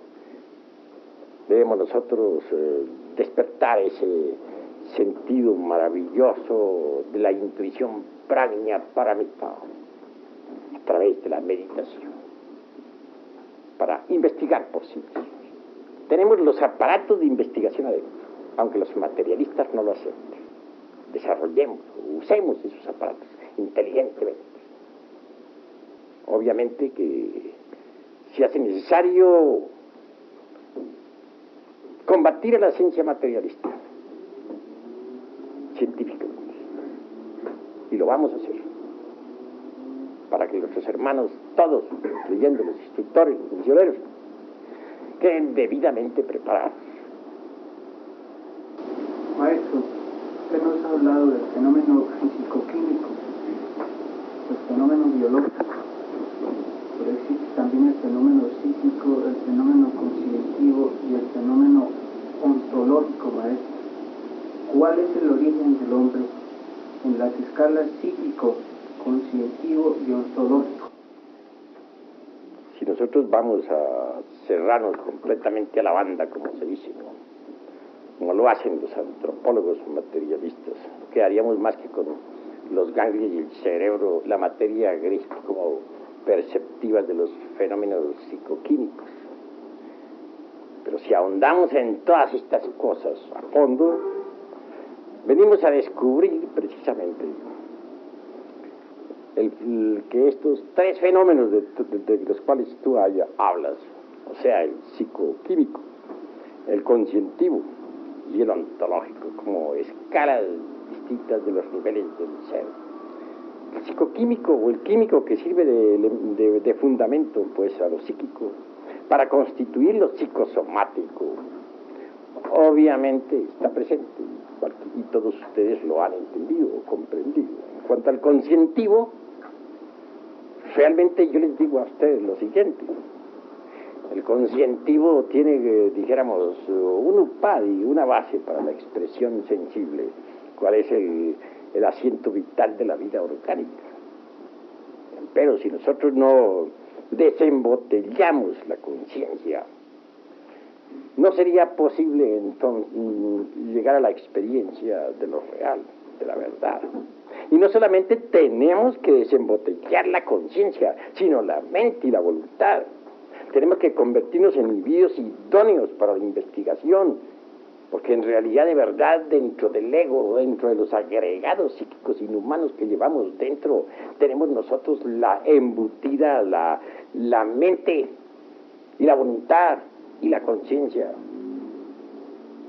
debemos nosotros despertar ese sentido maravilloso de la intuición prajna paramita a través de la meditación para investigar por sí mismos. Tenemos los aparatos de investigación adentro, aunque los materialistas no lo acepten. Desarrollemos, usemos esos aparatos inteligentemente. Obviamente que se hace necesario combatir a la ciencia materialista científicamente, y lo vamos a hacer para que nuestros hermanos todos, incluyendo los instructores, los misioneros, queden debidamente preparados. Maestro, usted nos ha hablado del fenómeno físico-químico, del fenómeno biológico, pero existe también el fenómeno psíquico, el fenómeno conscientivo y el fenómeno ontológico, maestro. ¿Cuál es el origen del hombre en las escalas psíquico, conscientivo y ontológico? Si nosotros vamos a cerrarnos completamente a la banda, como se dice, ¿no?, como lo hacen los antropólogos materialistas, no quedaríamos más que con los ganglios y el cerebro, la materia gris como perceptiva de los fenómenos psicoquímicos. Pero si ahondamos en todas estas cosas a fondo, venimos a descubrir precisamente que estos tres fenómenos de los cuales tú hablas, o sea, el psicoquímico, el conscientivo y el ontológico, como escalas distintas de los niveles del ser. El psicoquímico o el químico que sirve de fundamento pues a lo psíquico para constituir lo psicosomático, obviamente está presente y todos ustedes lo han entendido o comprendido. En cuanto al conscientivo, realmente yo les digo a ustedes lo siguiente: el conscientivo tiene, dijéramos, un upadi, una base para la expresión sensible, cuál es el asiento vital de la vida orgánica. Pero si nosotros no desembotellamos la conciencia, no sería posible entonces llegar a la experiencia de lo real, de la verdad. Y no solamente tenemos que desembotellar la conciencia, sino la mente y la voluntad. Tenemos que convertirnos en individuos idóneos para la investigación, porque en realidad, de verdad, dentro del ego, dentro de los agregados psíquicos inhumanos que llevamos dentro, tenemos nosotros la embutida, la mente y la voluntad y la conciencia.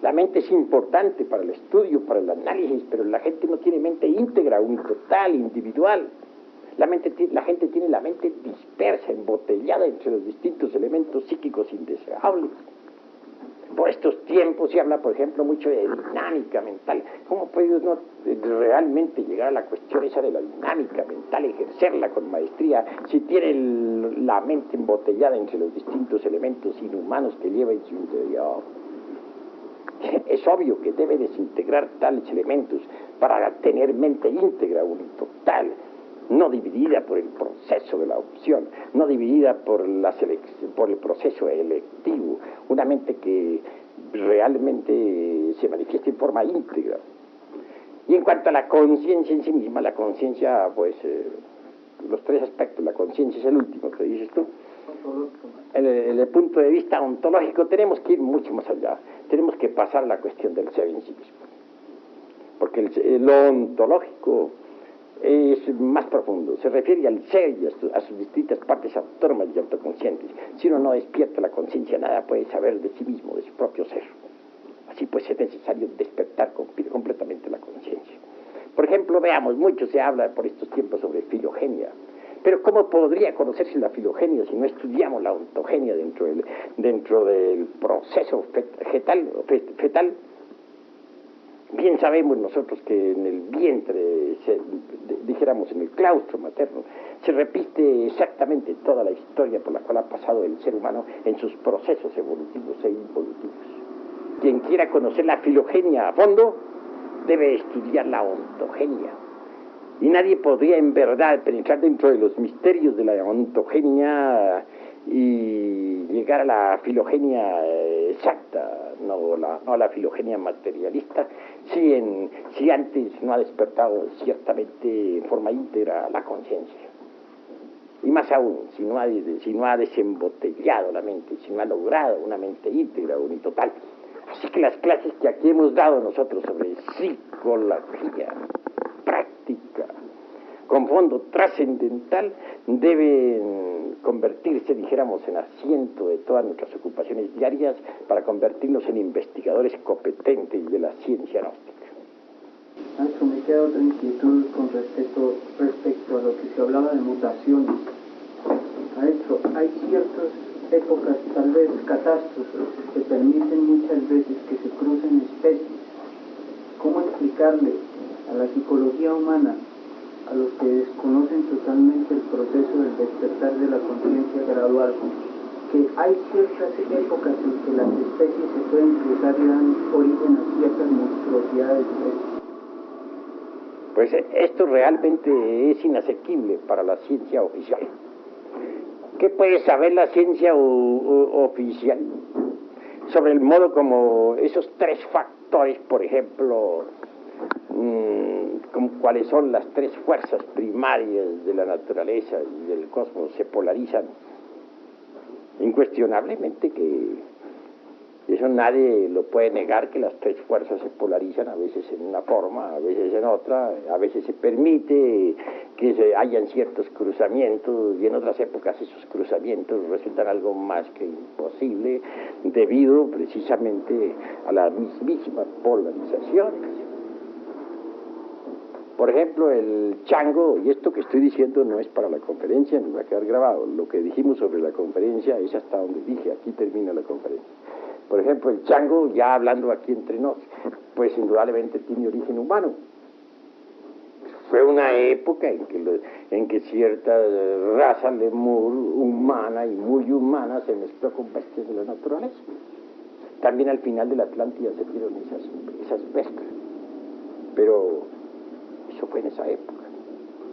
La mente es importante para el estudio, para el análisis, pero la gente no tiene mente íntegra, unitotal, individual. La gente tiene la mente dispersa, embotellada entre los distintos elementos psíquicos indeseables. Por estos tiempos se habla, por ejemplo, mucho de dinámica mental. ¿Cómo puede uno realmente llegar a la cuestión esa de la dinámica mental, ejercerla con maestría, si tiene la mente embotellada entre los distintos elementos inhumanos que lleva en su interior? Es obvio que debe desintegrar tales elementos para tener mente íntegra, unitotal, no dividida por el proceso de la opción, no dividida por el proceso electivo, una mente que realmente se manifiesta en forma íntegra. Y en cuanto a la conciencia en sí misma, la conciencia, pues, los tres aspectos, la conciencia es el último que dices tú. En el punto de vista ontológico tenemos que ir mucho más allá, tenemos que pasar a la cuestión del ser en sí mismo, porque lo ontológico es más profundo, se refiere al ser y a sus distintas partes autónomas y autoconscientes. Si uno no despierta la conciencia, nada puede saber de sí mismo, de su propio ser. Así pues es necesario despertar completamente la conciencia. Por ejemplo, veamos, mucho se habla por estos tiempos sobre filogenia. Pero ¿cómo podría conocerse la filogenia si no estudiamos la ontogenia dentro del proceso fetal? Bien sabemos nosotros que en el vientre, dijéramos en el claustro materno, se repite exactamente toda la historia por la cual ha pasado el ser humano en sus procesos evolutivos e involutivos. Quien quiera conocer la filogenia a fondo, debe estudiar la ontogenia. Y nadie podría en verdad penetrar dentro de los misterios de la ontogenia y llegar a la filogenia exacta, no la filogenia materialista, si antes no ha despertado ciertamente en forma íntegra la conciencia. Y más aún, si no ha desembotellado la mente, si no ha logrado una mente íntegra, unitotal. Así que las clases que aquí hemos dado nosotros sobre psicología práctica, con fondo trascendental, deben convertirse, dijéramos, en asiento de todas nuestras ocupaciones diarias para convertirnos en investigadores competentes de la ciencia gnóstica. Maestro, me queda otra inquietud con respecto a lo que se hablaba de mutaciones. Maestro, hay ciertas épocas, tal vez catástrofes, que permiten muchas veces que se crucen especies. ¿Cómo explicarle a la psicología humana, a los que desconocen totalmente el proceso del despertar de la conciencia gradual, que hay ciertas épocas en que las especies se pueden cruzar y dan origen a ciertas monstruosidades? Pues esto realmente es inasequible para la ciencia oficial. ¿Qué puede saber la ciencia oficial sobre el modo como esos tres factores, por ejemplo, como cuáles son las tres fuerzas primarias de la naturaleza y del cosmos, se polarizan? Incuestionablemente que eso nadie lo puede negar, que las tres fuerzas se polarizan, a veces en una forma, a veces en otra, a veces se permite que hayan ciertos cruzamientos y en otras épocas esos cruzamientos resultan algo más que imposible debido precisamente a la mismísima polarización. Por ejemplo, el chango, y esto que estoy diciendo no es para la conferencia, ni va a quedar grabado, lo que dijimos sobre la conferencia es hasta donde dije, aquí termina la conferencia. Por ejemplo, el chango, ya hablando aquí entre nos, pues indudablemente tiene origen humano. Fue una época en que cierta raza lemur humana y muy humana se mezcló con bestias de la naturaleza. También al final de la Atlántida se dieron esas mezclas. Pero eso fue en esa época,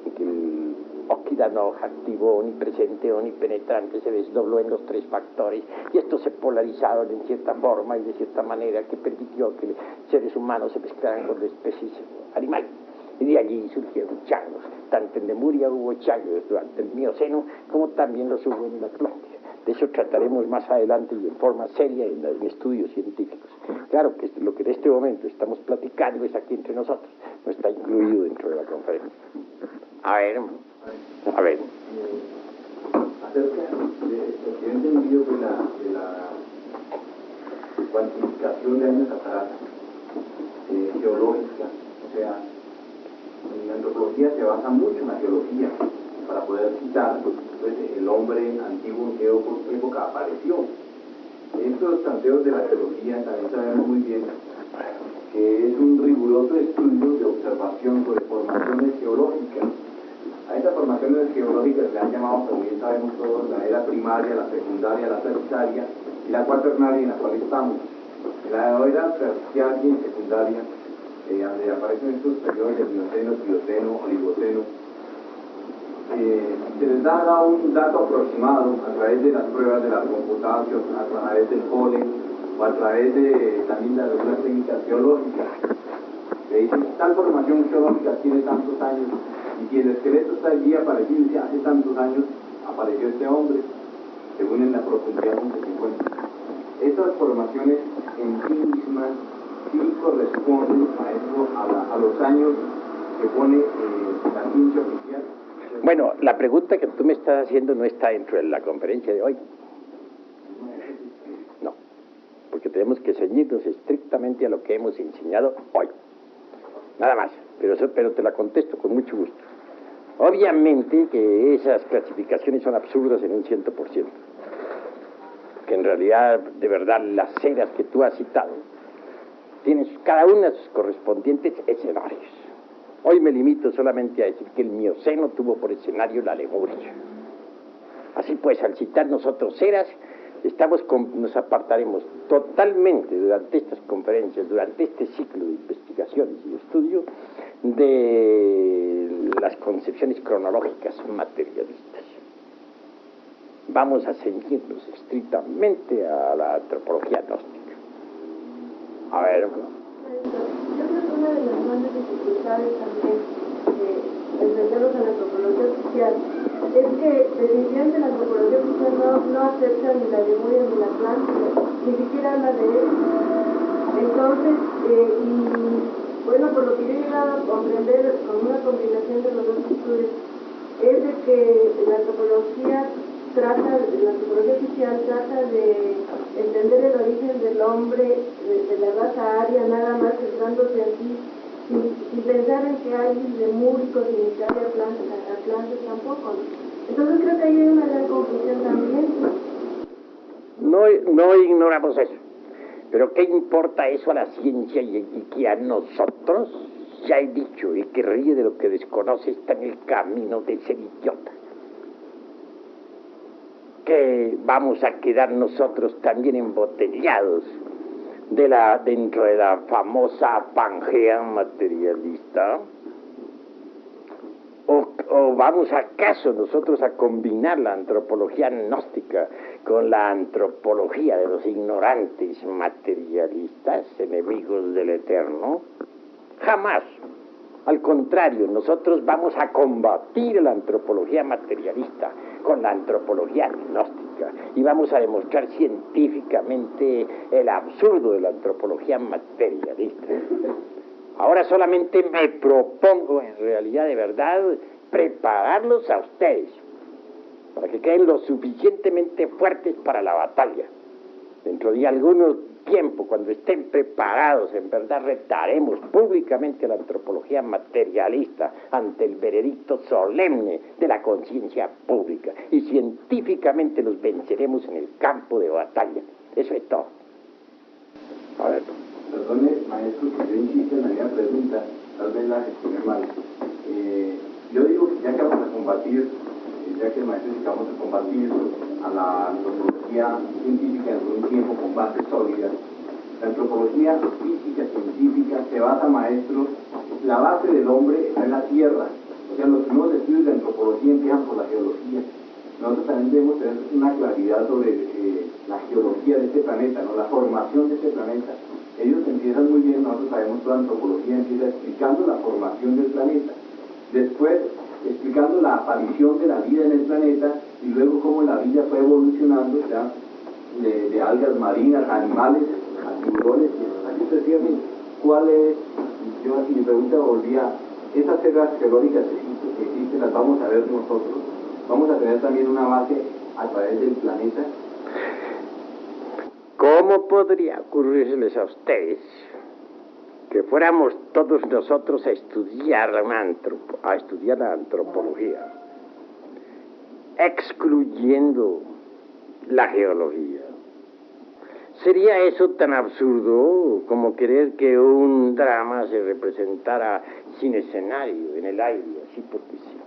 en que el Oquidano activo, omnipresente, omnipenetrante, se desdobló en los tres factores y estos se polarizaron en cierta forma y de cierta manera que permitió que seres humanos se mezclaran con especies animales. Y de allí surgieron changos. Tanto en Lemuria hubo changos durante el Mioceno como también los hubo en la Atlántida. De eso trataremos más adelante y en forma seria en estudios científicos. Claro que lo que en este momento estamos platicando es aquí entre nosotros, no está incluido dentro de la conferencia. A ver. Acerca del que he entendido de la cuantificación de años atrás, geológica, o sea, en la antropología se basa mucho en la geología para poder citar pues, el hombre antiguo en qué época apareció. Estos planteos de la geología también sabemos muy bien que es un riguroso estudio de observación sobre formaciones geológicas. A estas formaciones geológicas se han llamado, como bien sabemos todos, la era primaria, la secundaria, la terciaria y la cuaternaria en la cual estamos. En la era terciaria y secundaria, donde aparecen estos periodos de Mioceno, Plioceno, Oligoceno, se les da un dato aproximado a través de las pruebas de las computaciones, a través del polen o a través de también de algunas técnicas geológicas. Se dice, tal formación geológica tiene tantos años y si el esqueleto está allí aparecido, dice, hace tantos años apareció este hombre, según en la profundidad donde se encuentra. Estas formaciones en sí mismas sí corresponden a los años que pone la ciencia oficial. Bueno, la pregunta que tú me estás haciendo no está dentro de la conferencia de hoy. No, porque tenemos que ceñirnos estrictamente a lo que hemos enseñado hoy. Nada más. pero te la contesto con mucho gusto. Obviamente que esas clasificaciones son absurdas en un 100%, que en realidad, de verdad, las eras que tú has citado tienen cada una sus correspondientes escenarios. Hoy me limito solamente a decir que el Mioceno tuvo por escenario la Lemuria. Así pues, al citar nosotros eras, nos apartaremos totalmente durante estas conferencias, durante este ciclo de investigaciones y estudio, de las concepciones cronológicas materialistas. Vamos a ceñirnos estrictamente a la antropología gnóstica. A ver. Yo creo que una de las grandes dificultades también de entendernos en la antropología social es que definitivamente la antropología social no acepta ni la Lemuria ni la Atlántida, ni siquiera habla de él. Entonces, y bueno, por lo que yo he llegado a comprender con una combinación de los dos estudios, es de que la antropología oficial trata de entender el origen del hombre, de la raza aria, nada más centrándose aquí, sin pensar en que hay lemúricos ni que hay atlantes tampoco. Entonces creo que ahí hay una gran confusión también. No ignoramos eso, pero ¿qué importa eso a la ciencia y que a nosotros? Ya he dicho, el que ríe de lo que desconoce está en el camino de ser idiota. Que vamos a quedar nosotros también embotellados dentro de la famosa Pangea materialista, o vamos acaso nosotros a combinar la antropología gnóstica con la antropología de los ignorantes materialistas, enemigos del eterno. Jamás. Al contrario, nosotros vamos a combatir la antropología materialista con la antropología gnóstica y vamos a demostrar científicamente el absurdo de la antropología materialista. Ahora solamente me propongo, en realidad de verdad, prepararlos a ustedes para que queden lo suficientemente fuertes para la batalla. Dentro de algunos tiempo, cuando estén preparados, en verdad retaremos públicamente a la antropología materialista ante el veredicto solemne de la conciencia pública y científicamente los venceremos en el campo de batalla. Eso es todo. A ver. Perdone, maestro, que yo insisto en la misma pregunta, tal vez la gestioné mal. Yo digo que ya que vamos a combatir, ya que el maestro dice que vamos a combatir a la antropología científica en un tiempo con bases sólidas, la antropología física científica se basa, maestro, la base del hombre está en la tierra. O sea, los primeros estudios de antropología empiezan por la geología. Nosotros también debemos tener una claridad sobre la geología de este planeta, ¿no? La formación de este planeta. Ellos empiezan muy bien, nosotros sabemos que la antropología empieza explicando la formación del planeta, después explicando la aparición de la vida en el planeta y luego cómo la vida fue evolucionando ya de algas marinas, animales, a tiburones, y así sucesivamente. ¿Cuál es? Yo así mi pregunta volvía, esas eras geológicas que existen las vamos a ver nosotros, vamos a tener también una base a través del planeta. ¿Cómo podría ocurrirles a ustedes que fuéramos todos nosotros a estudiar la antropología, excluyendo la geología? ¿Sería eso tan absurdo como querer que un drama se representara sin escenario, en el aire, así porque sí?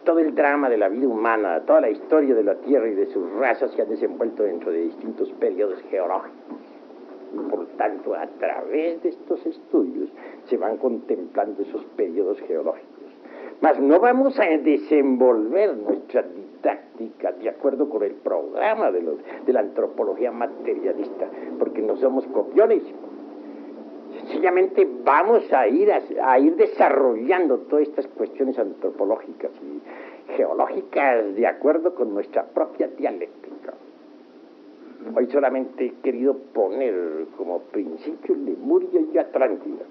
Todo el drama de la vida humana, toda la historia de la Tierra y de sus razas se han desenvuelto dentro de distintos periodos geológicos. Y por lo tanto, a través de estos estudios se van contemplando esos periodos geológicos. Mas no vamos a desenvolver nuestra didáctica de acuerdo con el programa de la antropología materialista, porque no somos copiones. Sencillamente vamos a ir desarrollando todas estas cuestiones antropológicas y geológicas de acuerdo con nuestra propia dialéctica. Hoy solamente he querido poner como principio Lemuria y Atlántida,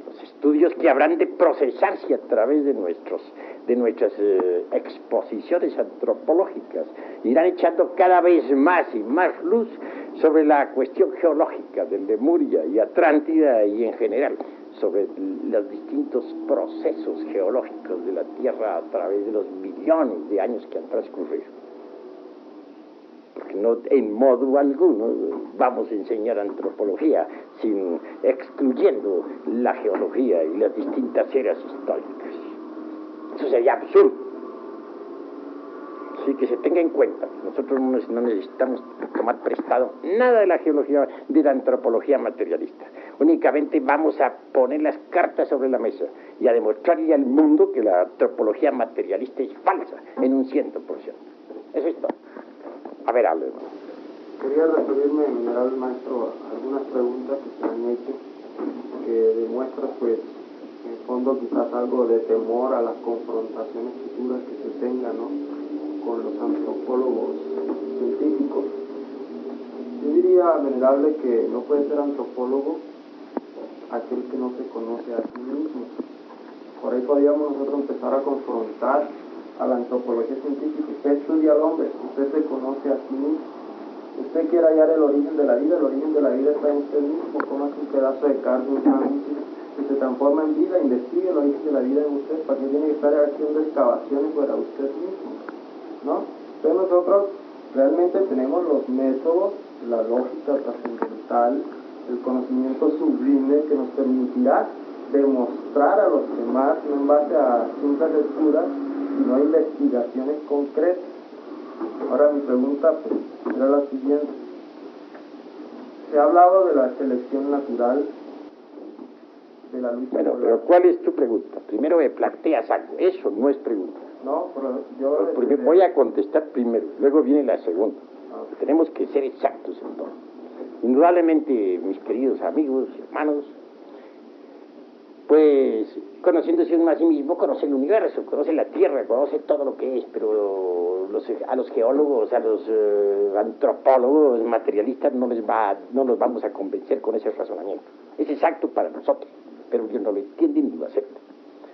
los estudios que habrán de procesarse a través de nuestras exposiciones antropológicas, irán echando cada vez más y más luz sobre la cuestión geológica de Lemuria y Atlántida y en general sobre los distintos procesos geológicos de la Tierra a través de los millones de años que han transcurrido. Porque no en modo alguno vamos a enseñar antropología sin excluyendo la geología y las distintas eras históricas. Eso sería absurdo. Así que se tenga en cuenta, nosotros no necesitamos tomar prestado nada de la geología, de la antropología materialista. Únicamente vamos a poner las cartas sobre la mesa y a demostrarle al mundo que la antropología materialista es falsa en un 100%. Eso es todo. A ver, hable. Quería referirme, venerable maestro, a algunas preguntas que se han hecho que demuestran, pues, en el fondo quizás algo de temor a las confrontaciones futuras que se tengan, ¿no?, con los antropólogos científicos. Yo diría, venerable, que no puede ser antropólogo aquel que no se conoce a sí mismo. Por ahí podríamos nosotros empezar a confrontar a la antropología científica. Usted estudia al hombre, usted se conoce a sí mismo. Usted quiere hallar el origen de la vida está en usted mismo. Cómase un pedazo de carne, un sándwich, y se transforma en vida, investigue el origen de la vida en usted. ¿Para qué tiene que estar haciendo excavaciones fuera usted mismo? ¿No? Entonces nosotros realmente tenemos los métodos, la lógica trascendental, el conocimiento sublime que nos permitirá demostrar a los demás, no en base a simples lecturas, sino a investigaciones concretas. Ahora mi pregunta, pues, era la siguiente. Se ha hablado de la selección natural, de la lucha. Bueno, pero ¿cuál es tu pregunta? Primero me planteas algo, eso no es pregunta. No, pero yo... Porque voy a contestar primero, luego viene la segunda. Tenemos que ser exactos en todo. Indudablemente, mis queridos amigos, hermanos, pues conociéndose uno a sí mismo, conoce el universo, conoce la Tierra, conoce todo lo que es, pero a los geólogos, a los antropólogos, materialistas, no los vamos a convencer con ese razonamiento. Es exacto para nosotros, pero ellos no lo entienden ni lo aceptan.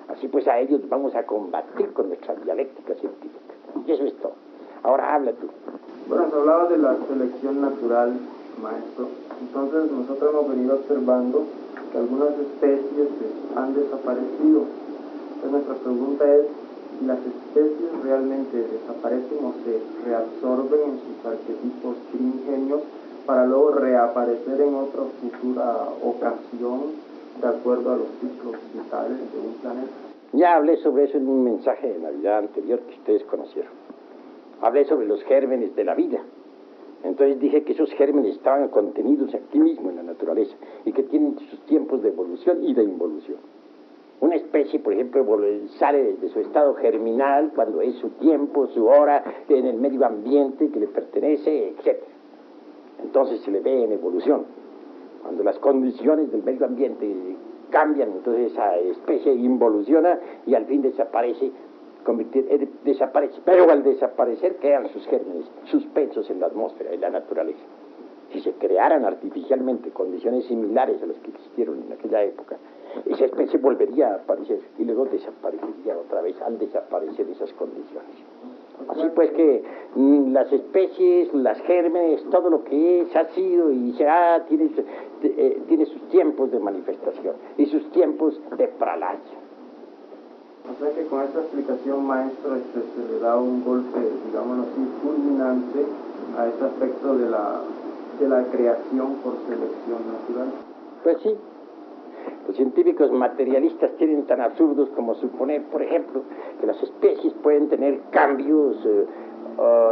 Así pues a ellos vamos a combatir con nuestra dialéctica científica. Y eso es todo. Ahora habla tú. Bueno, se hablaba de la selección natural, maestro. Entonces nosotros hemos venido observando que algunas especies han desaparecido. Entonces nuestra pregunta es si las especies realmente desaparecen o se reabsorben en sus arquetipos primigenios para luego reaparecer en otra futura ocasión de acuerdo a los ciclos vitales de un planeta. Ya hablé sobre eso en un mensaje de Navidad anterior que ustedes conocieron. Hablé sobre los gérmenes de la vida. Entonces dije que esos gérmenes estaban contenidos aquí mismo en la naturaleza y que tienen sus tiempos de evolución y de involución. Una especie, por ejemplo, sale desde su estado germinal cuando es su tiempo, su hora, en el medio ambiente que le pertenece, etc. Entonces se le ve en evolución. Cuando las condiciones del medio ambiente cambian, entonces esa especie involuciona y al fin desaparece, pero al desaparecer quedan sus gérmenes suspensos en la atmósfera, en la naturaleza. Si se crearan artificialmente condiciones similares a las que existieron en aquella época, esa especie volvería a aparecer y luego desaparecería otra vez al desaparecer esas condiciones. Así pues que las especies, las gérmenes, todo lo que es, ha sido y será, tiene sus tiempos de manifestación y sus tiempos de pralaya. O sea que con esta explicación, maestro, se le da un golpe, digámoslo así, fulminante a ese aspecto de la creación por selección natural. Pues sí. Los científicos materialistas tienen tan absurdos como suponer, por ejemplo, que las especies pueden tener cambios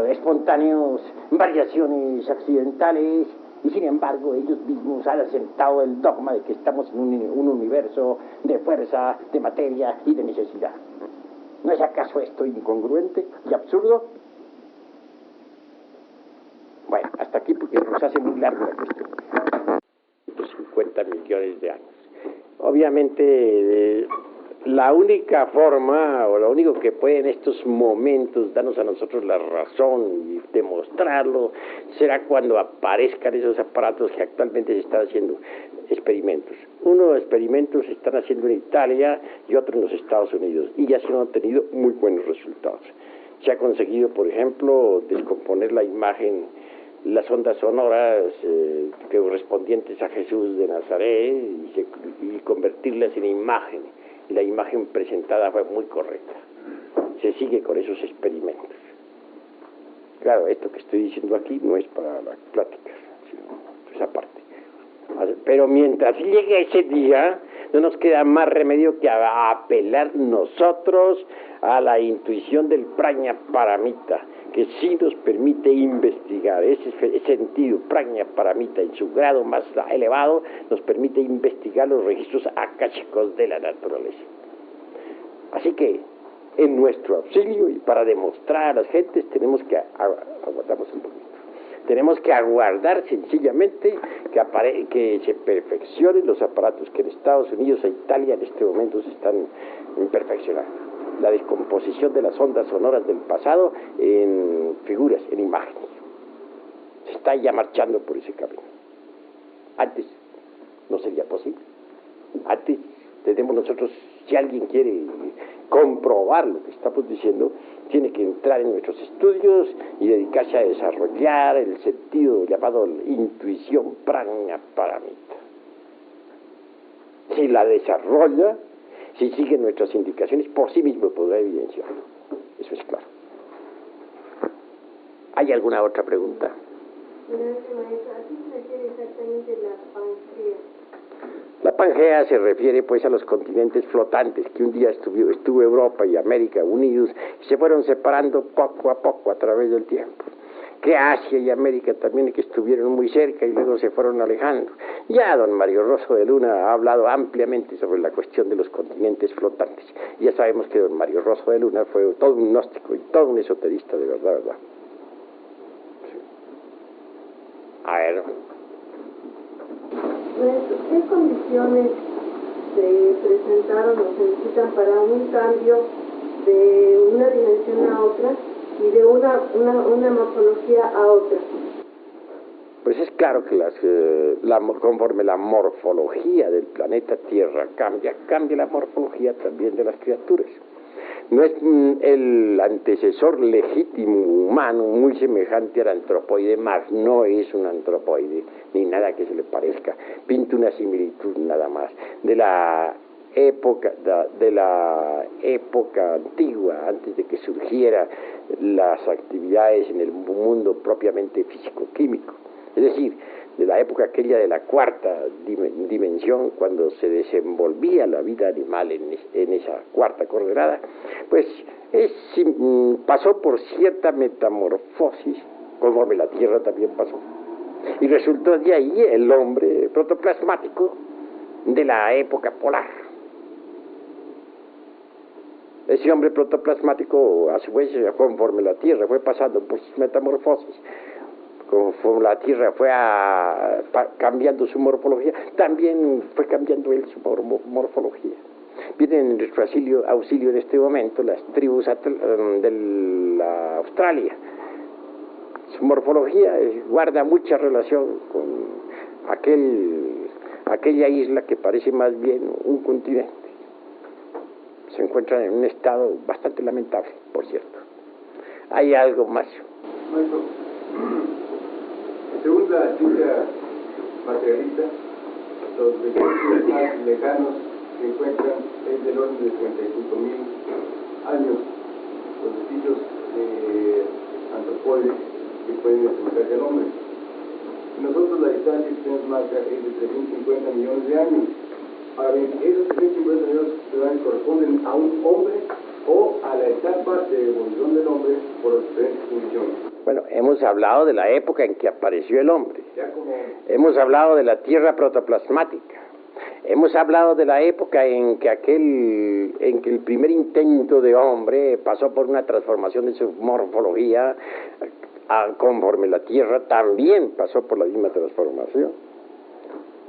espontáneos, variaciones accidentales, y sin embargo ellos mismos han asentado el dogma de que estamos en un universo de fuerza, de materia y de necesidad. ¿No es acaso esto incongruente y absurdo? Bueno, hasta aquí porque nos hace muy largo la cuestión. 50 millones de años. Obviamente, la única forma, o lo único que puede en estos momentos darnos a nosotros la razón y demostrarlo, será cuando aparezcan esos aparatos que actualmente se están haciendo experimentos. Unos experimentos se están haciendo en Italia y otros en los Estados Unidos, y ya se han obtenido muy buenos resultados. Se ha conseguido, por ejemplo, descomponer la imagen las ondas sonoras correspondientes a Jesús de Nazaret y convertirlas en imagen. Y la imagen presentada fue muy correcta. Se sigue con esos experimentos. Claro, esto que estoy diciendo aquí no es para las pláticas, sino esa parte. Pero mientras llegue ese día, no nos queda más remedio que apelar nosotros a la intuición del Prajna Paramita, que sí nos permite investigar. Ese sentido Prajna Paramita en su grado más elevado nos permite investigar los registros akáshicos de la naturaleza. Así que en nuestro auxilio y para demostrar a las gentes tenemos que aguardamos un poquito. Tenemos que aguardar sencillamente que se perfeccionen los aparatos que en Estados Unidos e Italia en este momento se están perfeccionando. La descomposición de las ondas sonoras del pasado en figuras, en imágenes. Se está ya marchando por ese camino. Antes no sería posible. Antes tenemos nosotros, si alguien quiere comprobar lo que estamos diciendo, tiene que entrar en nuestros estudios y dedicarse a desarrollar el sentido llamado intuición Prajna Paramita. Si la desarrolla, si sigue nuestras indicaciones, por sí mismo podrá evidenciarlo. Eso es claro. ¿Hay alguna otra pregunta? Gracias, maestro. ¿A qué se refiere exactamente la Pangea? La Pangea se refiere pues a los continentes flotantes que un día estuvo Europa y América unidos y se fueron separando poco a poco a través del tiempo. Que Asia y América también que estuvieron muy cerca y luego se fueron alejando. Ya don Mario Rosso de Luna ha hablado ampliamente sobre la cuestión de los continentes flotantes. Ya sabemos que don Mario Rosso de Luna fue todo un gnóstico y todo un esoterista de verdad. Sí. A ver. ¿Qué condiciones se presentaron o se necesitan para un cambio de una dimensión a otra y de una morfología a otra? Pues es claro que conforme la morfología del planeta Tierra cambia la morfología también de las criaturas. No es el antecesor legítimo humano muy semejante al antropoide, más no es un antropoide, ni nada que se le parezca, pinta una similitud nada más, de la época antigua, antes de que surgieran las actividades en el mundo propiamente físico-químico, es decir, de la época aquella de la cuarta dimensión, cuando se desenvolvía la vida animal en esa cuarta coordenada, pues pasó por cierta metamorfosis, conforme la Tierra también pasó, y resultó de ahí el hombre protoplasmático de la época polar. Ese hombre protoplasmático, a su vez, conforme la Tierra fue pasando por sus metamorfosis, conforme la Tierra fue cambiando su morfología, también fue cambiando él su morfología. Vienen en nuestro auxilio en este momento las tribus de la Australia. Su morfología guarda mucha relación con aquella isla que parece más bien un continente. Se encuentran en un estado bastante lamentable, por cierto. ¿Hay algo más? Maestro, según la ciencia materialista, los vestigios más lejanos que encuentran es del orden de 35.000 años, los vestigios de antropoides que pueden explicar el hombre. Y nosotros la distancia que tenemos marca es de 350 millones de años. Ahora bien, esos 350 millones corresponden a un hombre o a la etapa de evolución del hombre por las diferentes condiciones. Bueno, hemos hablado de la época en que apareció el hombre. Hemos hablado de la Tierra protoplasmática. Hemos hablado de la época en que el primer intento de hombre pasó por una transformación de su morfología, conforme la Tierra también pasó por la misma transformación.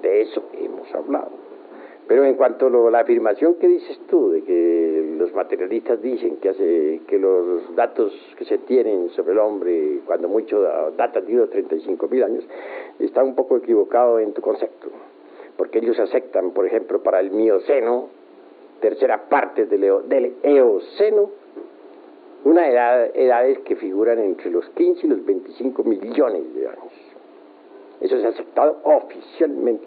De eso hemos hablado. Pero en cuanto a la afirmación que dices tú, de que los materialistas dicen que los datos que se tienen sobre el hombre, cuando mucho datan de unos 35.000 años, está un poco equivocado en tu concepto. Porque ellos aceptan, por ejemplo, para el Mioceno, tercera parte del Eoceno, edades que figuran entre los 15 y los 25 millones de años. Eso se ha aceptado oficialmente.